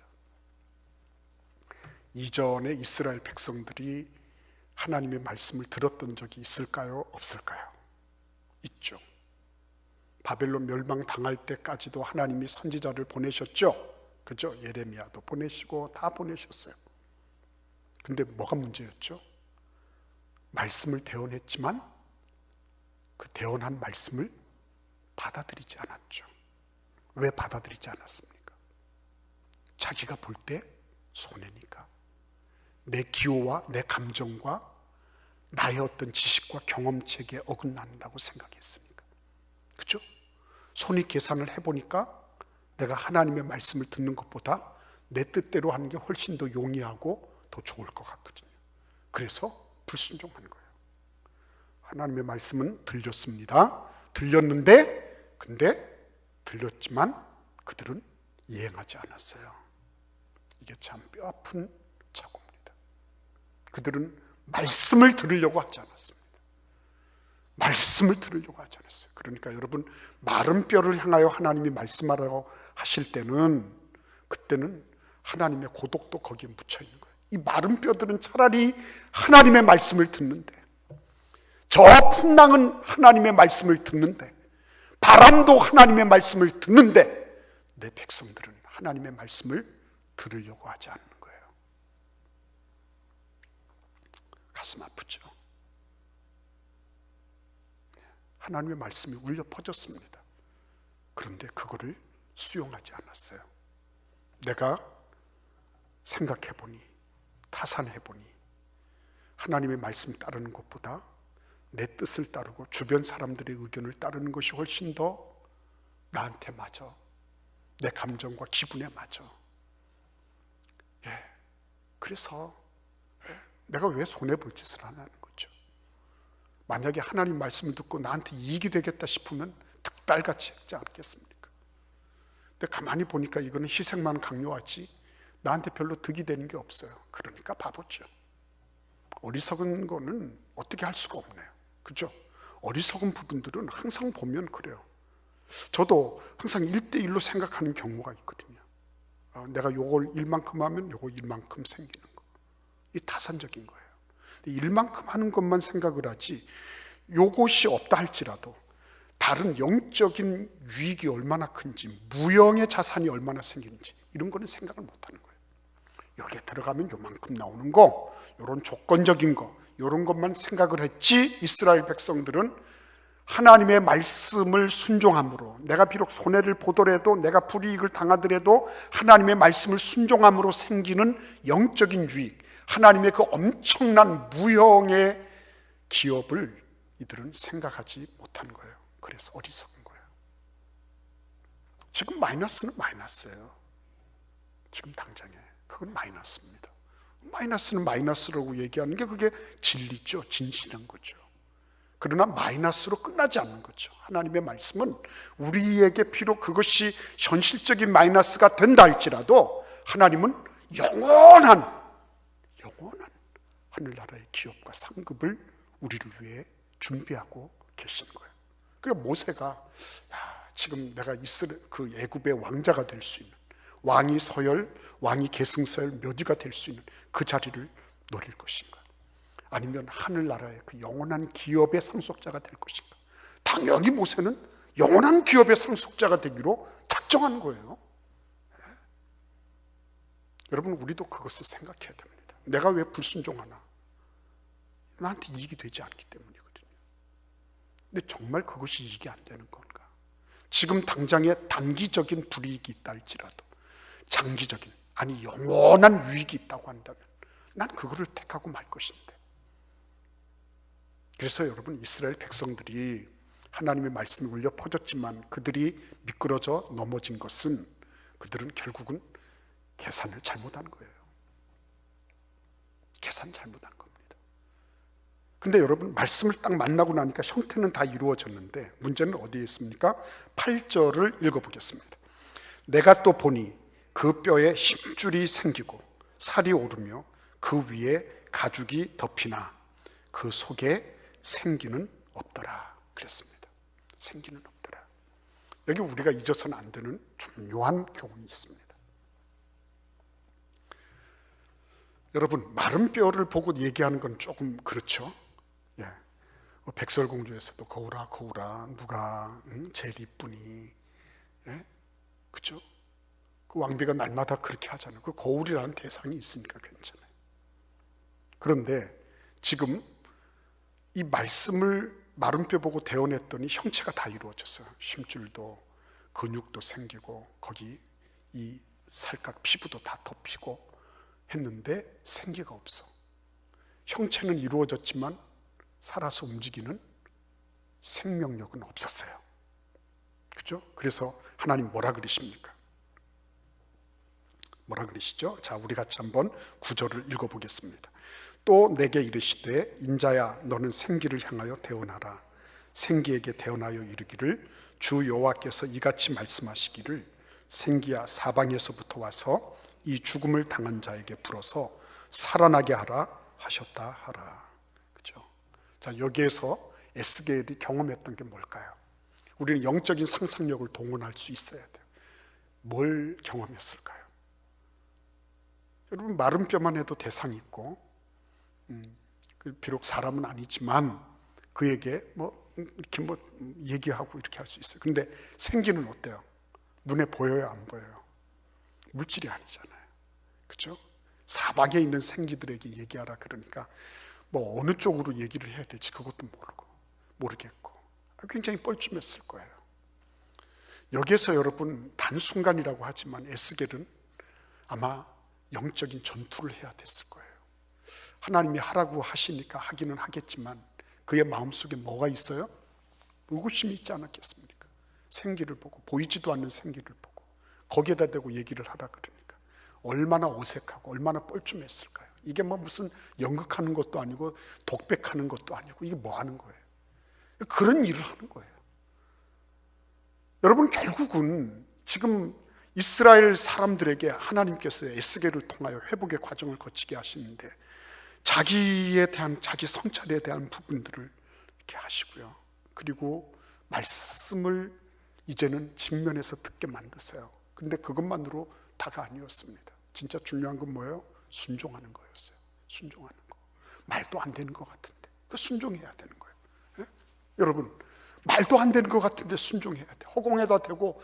이전에 이스라엘 백성들이 하나님의 말씀을 들었던 적이 있을까요? 없을까요? 있죠. 바벨론 멸망 당할 때까지도 하나님이 선지자를 보내셨죠. 그죠? 예레미야도 보내시고 다 보내셨어요. 근데 뭐가 문제였죠? 말씀을 대언했지만 그 대언한 말씀을 받아들이지 않았죠. 왜 받아들이지 않았습니까? 자기가 볼 때 손해니까. 내 기호와 내 감정과 나의 어떤 지식과 경험책에 어긋난다고 생각했으니까. 그렇죠? 손익 계산을 해보니까 내가 하나님의 말씀을 듣는 것보다 내 뜻대로 하는 게 훨씬 더 용이하고 더 좋을 것 같거든요. 그래서 불순종한 거예요. 하나님의 말씀은 들렸습니다. 들렸는데 근데 들렸지만 그들은 이행하지 않았어요. 이게 참 뼈아픈 착오입니다. 그들은 말씀을 들으려고 하지 않았습니다. 말씀을 들으려고 하지 않았어요. 그러니까 여러분 마른 뼈를 향하여 하나님이 말씀하라고 하실 때는 그때는 하나님의 고독도 거기에 묻혀 있는 거예요. 이 마른 뼈들은 차라리 하나님의 말씀을 듣는데, 저 풍랑은 하나님의 말씀을 듣는데, 바람도 하나님의 말씀을 듣는데 내 백성들은 하나님의 말씀을 들으려고 하지 않는 거예요. 가슴 아프죠. 하나님의 말씀이 울려 퍼졌습니다. 그런데 그거를 수용하지 않았어요. 내가 생각해보니, 타산해보니 하나님의 말씀 따르는 것보다 내 뜻을 따르고 주변 사람들의 의견을 따르는 것이 훨씬 더 나한테 맞아. 내 감정과 기분에 맞아. 예. 그래서 내가 왜 손해볼 짓을 하냐는 거죠. 만약에 하나님 말씀을 듣고 나한테 이익이 되겠다 싶으면 득달같이 하지 않겠습니까? 근데 가만히 보니까 이거는 희생만 강요하지 나한테 별로 득이 되는 게 없어요. 그러니까 바보죠. 어리석은 거는 어떻게 할 수가 없네요. 그죠? 어리석은 부분들은 항상 보면 그래요. 저도 항상 1대1로 생각하는 경우가 있거든요. 내가 요걸 1만큼 하면 요거 1만큼 생기는 거. 이 타산적인 거예요. 일만큼 하는 것만 생각을 하지 요것이 없다 할지라도 다른 영적인 유익이 얼마나 큰지, 무형의 자산이 얼마나 생기는지 이런 거는 생각을 못하는 거예요. 여기에 들어가면 요만큼 나오는 거, 요런 조건적인 거, 요런 것만 생각을 했지 이스라엘 백성들은 하나님의 말씀을 순종함으로, 내가 비록 손해를 보더라도, 내가 불이익을 당하더라도 하나님의 말씀을 순종함으로 생기는 영적인 유익, 하나님의 그 엄청난 무형의 기업을 이들은 생각하지 못한 거예요. 그래서 어리석은 거예요. 지금 마이너스는 마이너스예요. 지금 당장에 그건 마이너스입니다. 마이너스는 마이너스라고 얘기하는 게 그게 진리죠. 진실한 거죠. 그러나 마이너스로 끝나지 않는 거죠. 하나님의 말씀은 우리에게 비록 그것이 현실적인 마이너스가 된다 할지라도 하나님은 영원한 하늘나라의 기업과 상급을 우리를 위해 준비하고 계신 거예요. 그래서 모세가 지금 내가 그 애굽의 왕자가 될 수 있는, 왕이 서열, 왕이 계승서열 몇 위가 될 수 있는 그 자리를 노릴 것인가. 아니면 하늘나라의 그 영원한 기업의 상속자가 될 것인가? 당연히 모세는 영원한 기업의 상속자가 되기로 작정한 거예요. 여러분, 우리도 그것을 생각해야 됩니다. 내가 왜 불순종하나? 나한테 이익이 되지 않기 때문이거든요. 근데 정말 그것이 이익이 안 되는 건가? 지금 당장에 단기적인 불이익이 있다 할지라도 장기적인, 아니 영원한 유익이 있다고 한다면 난 그거를 택하고 말 것인데. 그래서 여러분, 이스라엘 백성들이 하나님의 말씀이 울려 퍼졌지만 그들이 미끄러져 넘어진 것은 그들은 결국은 계산을 잘못한 거예요. 계산 잘못한 겁니다. 근데 여러분, 말씀을 딱 만나고 나니까 형태는 다 이루어졌는데 문제는 어디에 있습니까? 8절을 읽어보겠습니다. 내가 또 보니 그 뼈에 힘줄이 생기고 살이 오르며 그 위에 가죽이 덮이나 그 속에 생기는 없더라 그랬습니다. 생기는 없더라. 여기 우리가 잊어서는 안 되는 중요한 교훈이 있습니다. 여러분, 마른 뼈를 보고 얘기하는 건 조금 그렇죠. 예. 백설공주에서도 거울아 거울아 누가 제일 이쁘니? 예? 그렇죠? 그 왕비가 날마다 그렇게 하잖아요. 그 거울이라는 대상이 있으니까 괜찮아요. 그런데 지금 이 말씀을 마른 뼈 보고 대언했더니 형체가 다 이루어졌어요. 힘줄도 근육도 생기고 거기 이 살갗 피부도 다 덮이고 했는데 생기가 없어. 형체는 이루어졌지만 살아서 움직이는 생명력은 없었어요. 그렇죠? 그래서 하나님 뭐라 그러십니까? 뭐라 그러시죠? 자, 우리 같이 한번 9절을 읽어보겠습니다. 또 내게 이르시되 인자야 너는 생기를 향하여 대언하라. 생기에게 대언하여 이르기를 주 여호와께서 이같이 말씀하시기를 생기야 사방에서부터 와서 이 죽음을 당한 자에게 불어서 살아나게 하라 하셨다 하라. 그렇죠? 자, 여기에서 에스겔이 경험했던 게 뭘까요? 우리는 영적인 상상력을 동원할 수 있어야 돼요. 뭘 경험했을까요? 여러분, 마른 뼈만 해도 대상이 있고 비록 사람은 아니지만 그에게 이렇게 얘기하고 이렇게 할 수 있어요. 근데 생기는 어때요? 눈에 보여요, 안 보여요? 물질이 아니잖아요. 그렇죠? 사방에 있는 생기들에게 얘기하라 그러니까 어느 쪽으로 얘기를 해야 될지 그것도 모르겠고 굉장히 뻘쭘했을 거예요. 여기에서 여러분, 단순간이라고 하지만 에스겔은 아마 영적인 전투를 해야 됐을 거예요. 하나님이 하라고 하시니까 하기는 하겠지만 그의 마음속에 뭐가 있어요? 의구심이 있지 않았겠습니까? 생기를 보고, 보이지도 않는 생기를 보고 거기에다 대고 얘기를 하라 그러니까 얼마나 어색하고 얼마나 뻘쭘했을까요? 이게 무슨 연극하는 것도 아니고 독백하는 것도 아니고 이게 뭐 하는 거예요? 그런 일을 하는 거예요. 여러분, 결국은 지금 이스라엘 사람들에게 하나님께서 에스겔을 통하여 회복의 과정을 거치게 하시는데 자기에 대한, 자기 성찰에 대한 부분들을 이렇게 하시고요. 그리고 말씀을 이제는 직면해서 듣게 만드세요. 근데 그것만으로 다가 아니었습니다. 진짜 중요한 건 뭐예요? 순종하는 거였어요. 순종하는 거. 말도 안 되는 것 같은데 그 순종해야 되는 거예요. 예? 여러분, 말도 안 되는 것 같은데 순종해야 돼. 허공에다 대고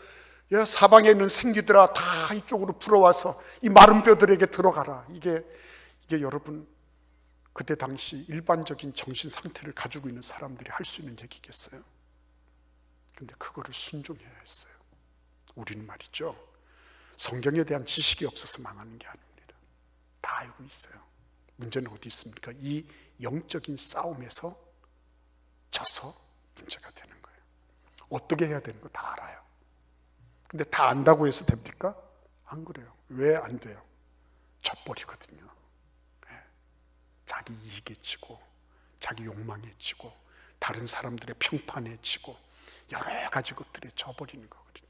야, 사방에 있는 생기들아 다 이쪽으로 불어와서 이 마른 뼈들에게 들어가라. 이게 여러분, 그때 당시 일반적인 정신 상태를 가지고 있는 사람들이 할 수 있는 얘기겠어요? 근데 그거를 순종해야 했어요. 우리는 말이죠, 성경에 대한 지식이 없어서 망하는 게 아닙니다. 다 알고 있어요. 문제는 어디 있습니까? 이 영적인 싸움에서 져서 문제가 되는 거예요. 어떻게 해야 되는 거 다 알아요. 근데 다 안다고 해서 됩니까? 안 그래요. 왜 안 돼요? 져버리거든요. 자기 이익에 치고 자기 욕망에 치고 다른 사람들의 평판에 치고 여러 가지 것들에 져버리는 거거든요.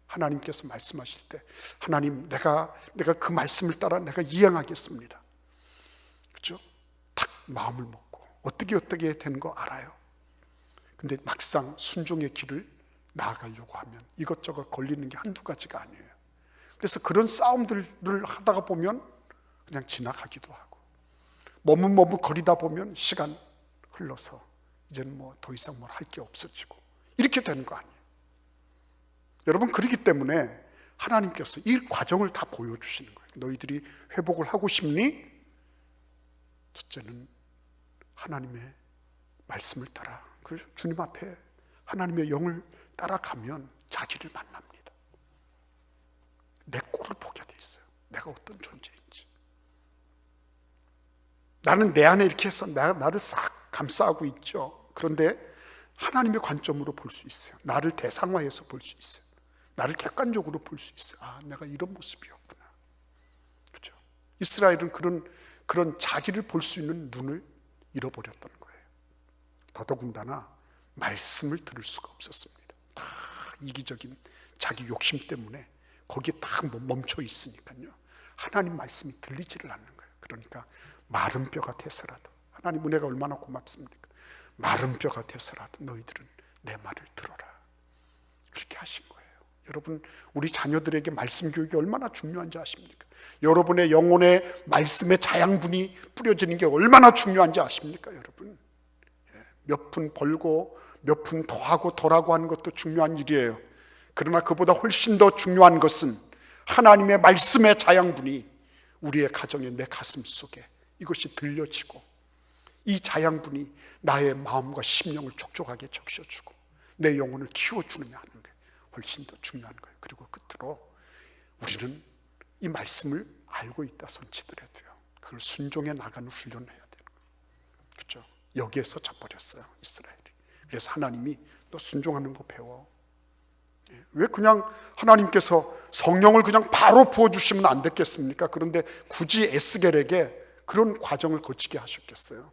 하나님께서 말씀하실 때 하나님, 내가 그 말씀을 따라 내가 이행하겠습니다. 그렇죠? 딱 마음을 먹고 어떻게 해야 되는 거 알아요. 근데 막상 순종의 길을 나아가려고 하면 이것저것 걸리는 게 한두 가지가 아니에요. 그래서 그런 싸움들을 하다가 보면 그냥 지나가기도 하고 머뭇머뭇거리다 보면 시간 흘러서 이제는 뭐 더 이상 뭘 할 게 없어지고 이렇게 되는 거 아니에요. 여러분, 그렇기 때문에 하나님께서 이 과정을 다 보여주시는 거예요. 너희들이 회복을 하고 싶니? 첫째는 하나님의 말씀을 따라, 그래서 주님 앞에 하나님의 영을 따라가면 자기를 만납니다. 내 꼴을 보게 돼 있어요. 내가 어떤 존재인지. 나는 내 안에 이렇게 해서 나를 싹 감싸고 있죠. 그런데 하나님의 관점으로 볼 수 있어요. 나를 대상화해서 볼 수 있어요. 나를 객관적으로 볼 수 있어요. 아, 내가 이런 모습이었구나. 그렇죠? 이스라엘은 그런 자기를 볼 수 있는 눈을 잃어버렸던 거예요. 더더군다나 말씀을 들을 수가 없었습니다. 다 이기적인 자기 욕심 때문에 거기에 딱 멈춰 있으니까요. 하나님 말씀이 들리지를 않는 거예요. 그러니까 마른 뼈 같아서라도, 하나님 은혜가 얼마나 고맙습니까? 마른 뼈 같아서라도 너희들은 내 말을 들어라. 그렇게 하신 거예요. 여러분, 우리 자녀들에게 말씀 교육이 얼마나 중요한지 아십니까? 여러분의 영혼의 말씀의 자양분이 뿌려지는 게 얼마나 중요한지 아십니까, 여러분? 몇 푼 벌고 몇 푼 더하고 덜하고 하는 것도 중요한 일이에요. 그러나 그보다 훨씬 더 중요한 것은 하나님의 말씀의 자양분이 우리의 가정에, 내 가슴 속에 이것이 들려지고, 이 자양분이 나의 마음과 심령을 촉촉하게 적셔주고 내 영혼을 키워주느냐 하는 게 훨씬 더 중요한 거예요. 그리고 끝으로 우리는 이 말씀을 알고 있다 손치더라도요, 그걸 순종해 나가는 훈련을 해야 되는 거예요. 그렇죠? 여기에서 져버렸어요, 이스라엘이. 그래서 하나님이 너 순종하는 거 배워. 왜 그냥 하나님께서 성령을 그냥 바로 부어주시면 안 됐겠습니까? 그런데 굳이 에스겔에게 그런 과정을 거치게 하셨겠어요?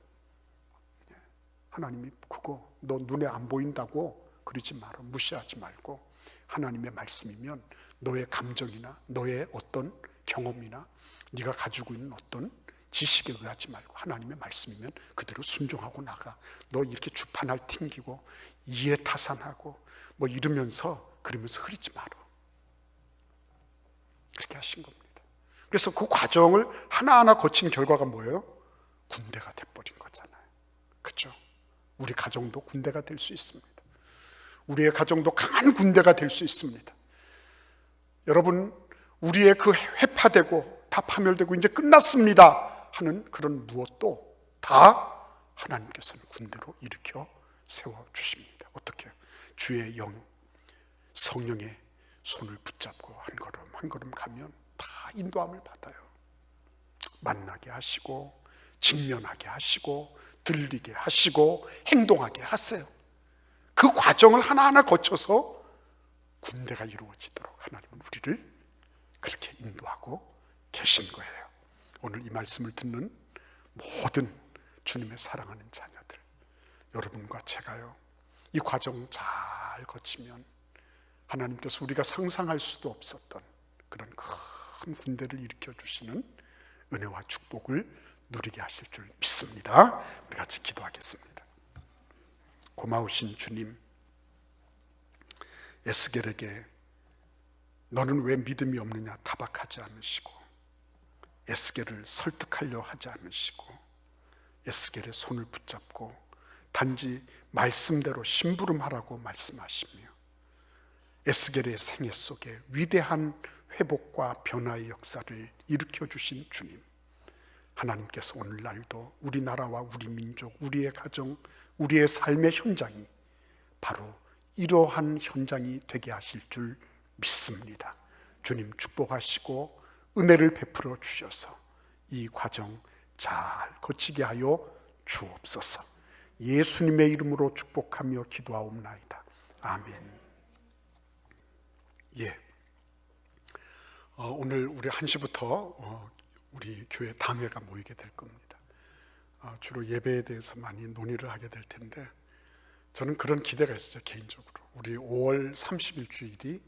하나님이 그거 너 눈에 안 보인다고 그러지 마라. 무시하지 말고 하나님의 말씀이면 너의 감정이나 너의 어떤 경험이나 네가 가지고 있는 어떤 지식에 의하지 말고 하나님의 말씀이면 그대로 순종하고 나가. 너 이렇게 주판할 튕기고 이해타산하고 뭐 이러면서 그러면서 흐리지 마라. 그렇게 하신 겁니다. 그래서 그 과정을 하나하나 거친 결과가 뭐예요? 군대가 돼버린 거잖아요. 그렇죠? 우리 가정도 군대가 될 수 있습니다. 우리의 가정도 강한 군대가 될 수 있습니다. 여러분, 우리의 그 회파되고 다 파멸되고 이제 끝났습니다 하는 그런 무엇도 다 하나님께서는 군대로 일으켜 세워주십니다. 어떻게? 주의 영, 성령의 손을 붙잡고 한 걸음 한 걸음 가면 다 인도함을 받아요. 만나게 하시고 직면하게 하시고 들리게 하시고 행동하게 하세요. 그 과정을 하나하나 거쳐서 군대가 이루어지도록 하나님은 우리를 그렇게 인도하고 계신 거예요. 오늘 이 말씀을 듣는 모든 주님의 사랑하는 자녀들, 여러분과 제가요, 이 과정 잘 거치면 하나님께서 우리가 상상할 수도 없었던 그런 큰 군대를 일으켜 주시는 은혜와 축복을 누리게 하실 줄 믿습니다. 우리 같이 기도하겠습니다. 고마우신 주님, 에스겔에게 너는 왜 믿음이 없느냐 타박하지 않으시고 에스겔을 설득하려 하지 않으시고 에스겔의 손을 붙잡고 단지 말씀대로 심부름하라고 말씀하시며 에스겔의 생애 속에 위대한 회복과 변화의 역사를 일으켜 주신 주님, 하나님께서 오늘날도 우리나라와 우리 민족, 우리의 가정, 우리의 삶의 현장이 바로 이러한 현장이 되게 하실 줄 믿습니다. 주님 축복하시고 은혜를 베풀어 주셔서 이 과정 잘 거치게 하여 주옵소서. 예수님의 이름으로 축복하며 기도하옵나이다. 아멘. 오늘 우리 1시부터 우리 교회 당회가 모이게 될 겁니다. 주로 예배에 대해서 많이 논의를 하게 될 텐데 저는 그런 기대가 있어요. 개인적으로 우리 5월 30일 주일이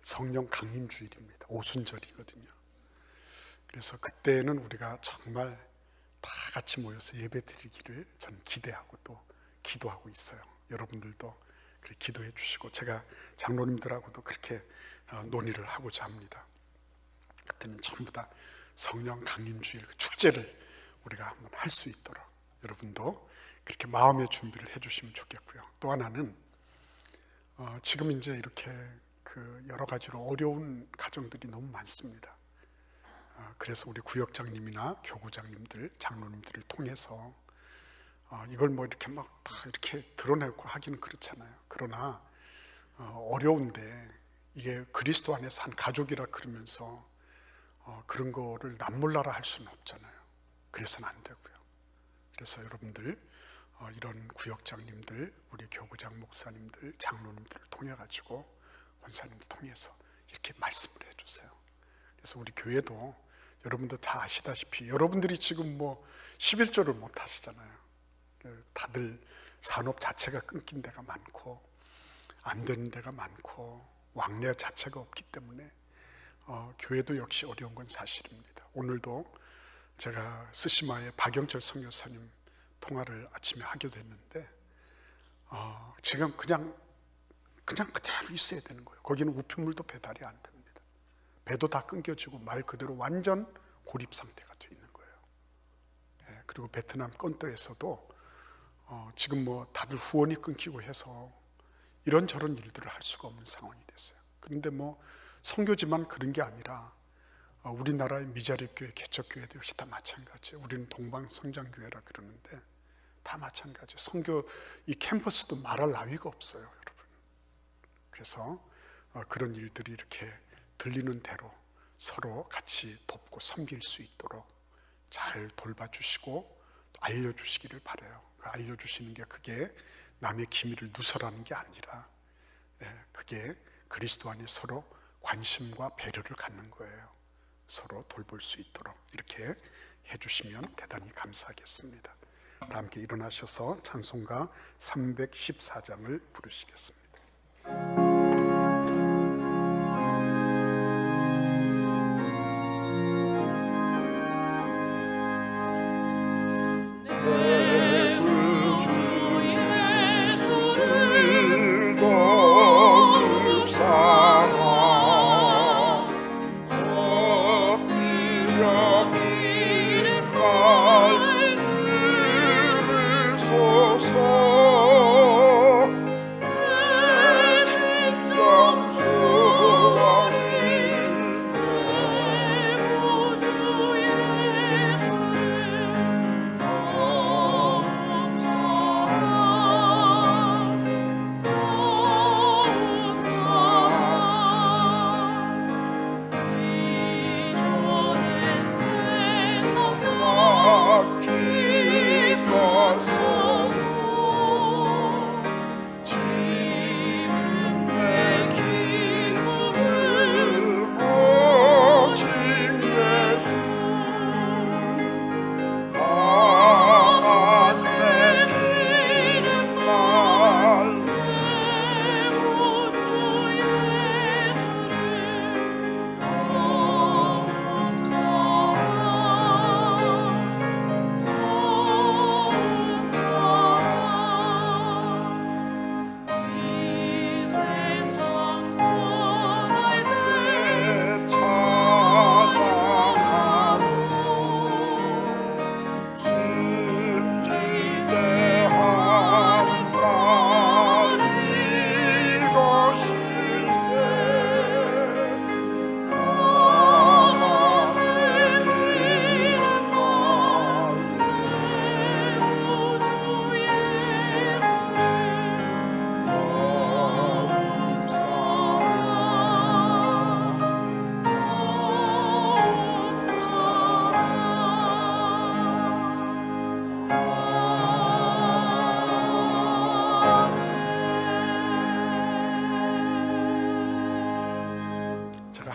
성령 강림 주일입니다. 오순절이거든요. 그래서 그때는 우리가 정말 다 같이 모여서 예배 드리기를 저는 기대하고 또 기도하고 있어요. 여러분들도 그렇게 기도해 주시고 제가 장로님들하고도 그렇게 논의를 하고자 합니다. 그때는 전부 다 성령 강림 주일 축제를 우리가 한번 할 수 있도록 여러분도 그렇게 마음의 준비를 해주시면 좋겠고요. 또 하나는 지금 이제 이렇게 여러 가지로 어려운 가정들이 너무 많습니다. 그래서 우리 구역장님이나 교구장님들, 장로님들을 통해서 이걸 뭐 이렇게 막 다 이렇게 드러내고 하기는 그렇잖아요. 그러나 어려운데 이게 그리스도 안에서 한 가족이라 그러면서 그런 거를 남몰라라 할 수는 없잖아요. 그래서는 안 되고요. 그래서 여러분들 이런 구역장님들, 우리 교구장 목사님들, 장로님들을 통해 가지고 권사님들 통해서 이렇게 말씀을 해주세요. 그래서 우리 교회도 여러분도 다 아시다시피 여러분들이 지금 뭐 11조를 못 하시잖아요. 다들 산업 자체가 끊긴 데가 많고 안 되는 데가 많고 왕래 자체가 없기 때문에 교회도 역시 어려운 건 사실입니다. 오늘도 제가 스시마의 박영철 선교사님 통화를 아침에 하게 됐는데 지금 그냥 그대로 있어야 되는 거예요. 거기는 우편물도 배달이 안 됩니다. 배도 다 끊겨지고 말 그대로 완전 고립 상태가 돼 있는 거예요. 그리고 베트남 건도에서도 지금 뭐 다들 후원이 끊기고 해서 이런저런 일들을 할 수가 없는 상황이 됐어요. 그런데 뭐 선교지만 그런 게 아니라 우리나라의 미자립교회, 개척교회도 역시 다 마찬가지예요. 우리는 동방성장교회라 그러는데 다 마찬가지예요. 선교 이 캠퍼스도 말할 나위가 없어요, 여러분. 그래서 그런 일들이 이렇게 들리는 대로 서로 같이 돕고 섬길 수 있도록 잘 돌봐주시고 알려주시기를 바라요. 알려주시는 게 그게 남의 기밀을 누설하는 게 아니라 그게 그리스도 안에 서로 관심과 배려를 갖는 거예요. 서로 돌볼 수 있도록 이렇게 해주시면 대단히 감사하겠습니다. 다 함께 일어나셔서 찬송가 314장을 부르시겠습니다.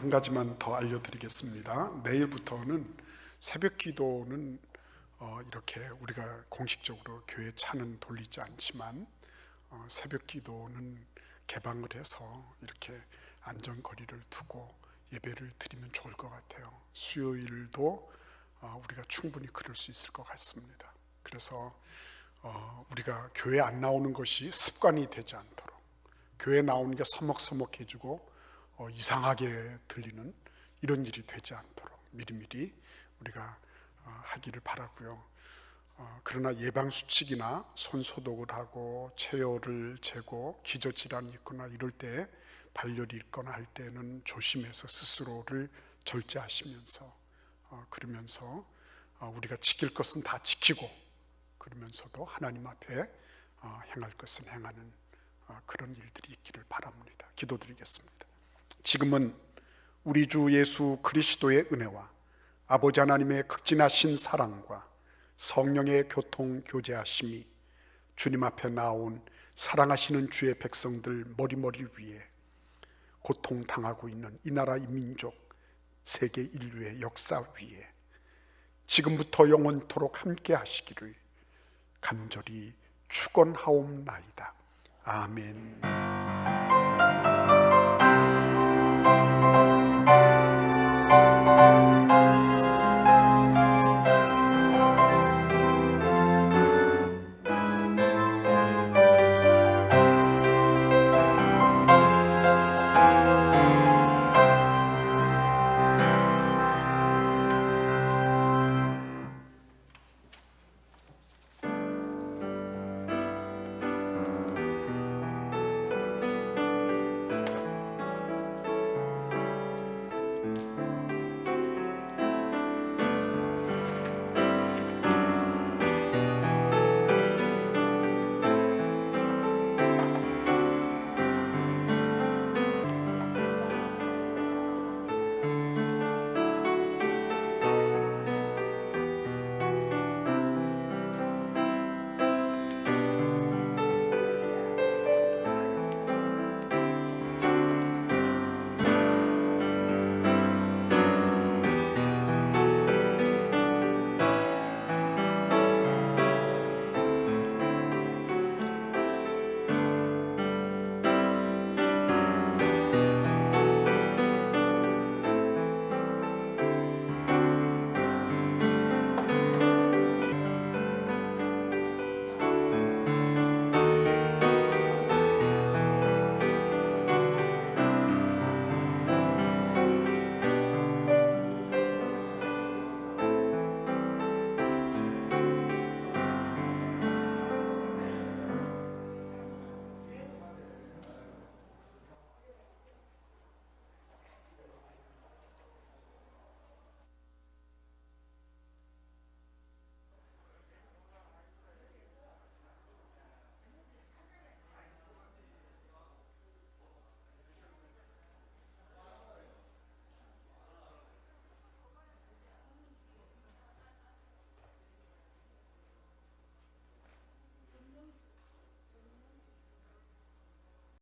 한 가지만 더 알려드리겠습니다. 내일부터는 새벽 기도는 이렇게 우리가 공식적으로 교회 차는 돌리지 않지만 새벽 기도는 개방을 해서 이렇게 안전거리를 두고 예배를 드리면 좋을 것 같아요. 수요일도 우리가 충분히 그럴 수 있을 것 같습니다. 그래서 우리가 교회 안 나오는 것이 습관이 되지 않도록, 교회 나오는 게 서먹서먹해지고 이상하게 들리는 이런 일이 되지 않도록 미리미리 우리가 하기를 바라고요. 그러나 예방수칙이나 손소독을 하고 체열을 재고 기저질환이 있거나 이럴 때 발열이 있거나 할 때는 조심해서 스스로를 절제하시면서 그러면서 우리가 지킬 것은 다 지키고 그러면서도 하나님 앞에 행할 것은 행하는 그런 일들이 있기를 바랍니다. 기도드리겠습니다. 지금은 우리 주 예수 그리스도의 은혜와 아버지 하나님의 극진하신 사랑과 성령의 교통 교제하심이 주님 앞에 나온 사랑하시는 주의 백성들 머리머리 위에 고통당하고 있는 이 나라 이 민족 세계 인류의 역사 위에 지금부터 영원토록 함께 하시기를 간절히 축원하옵나이다. 아멘.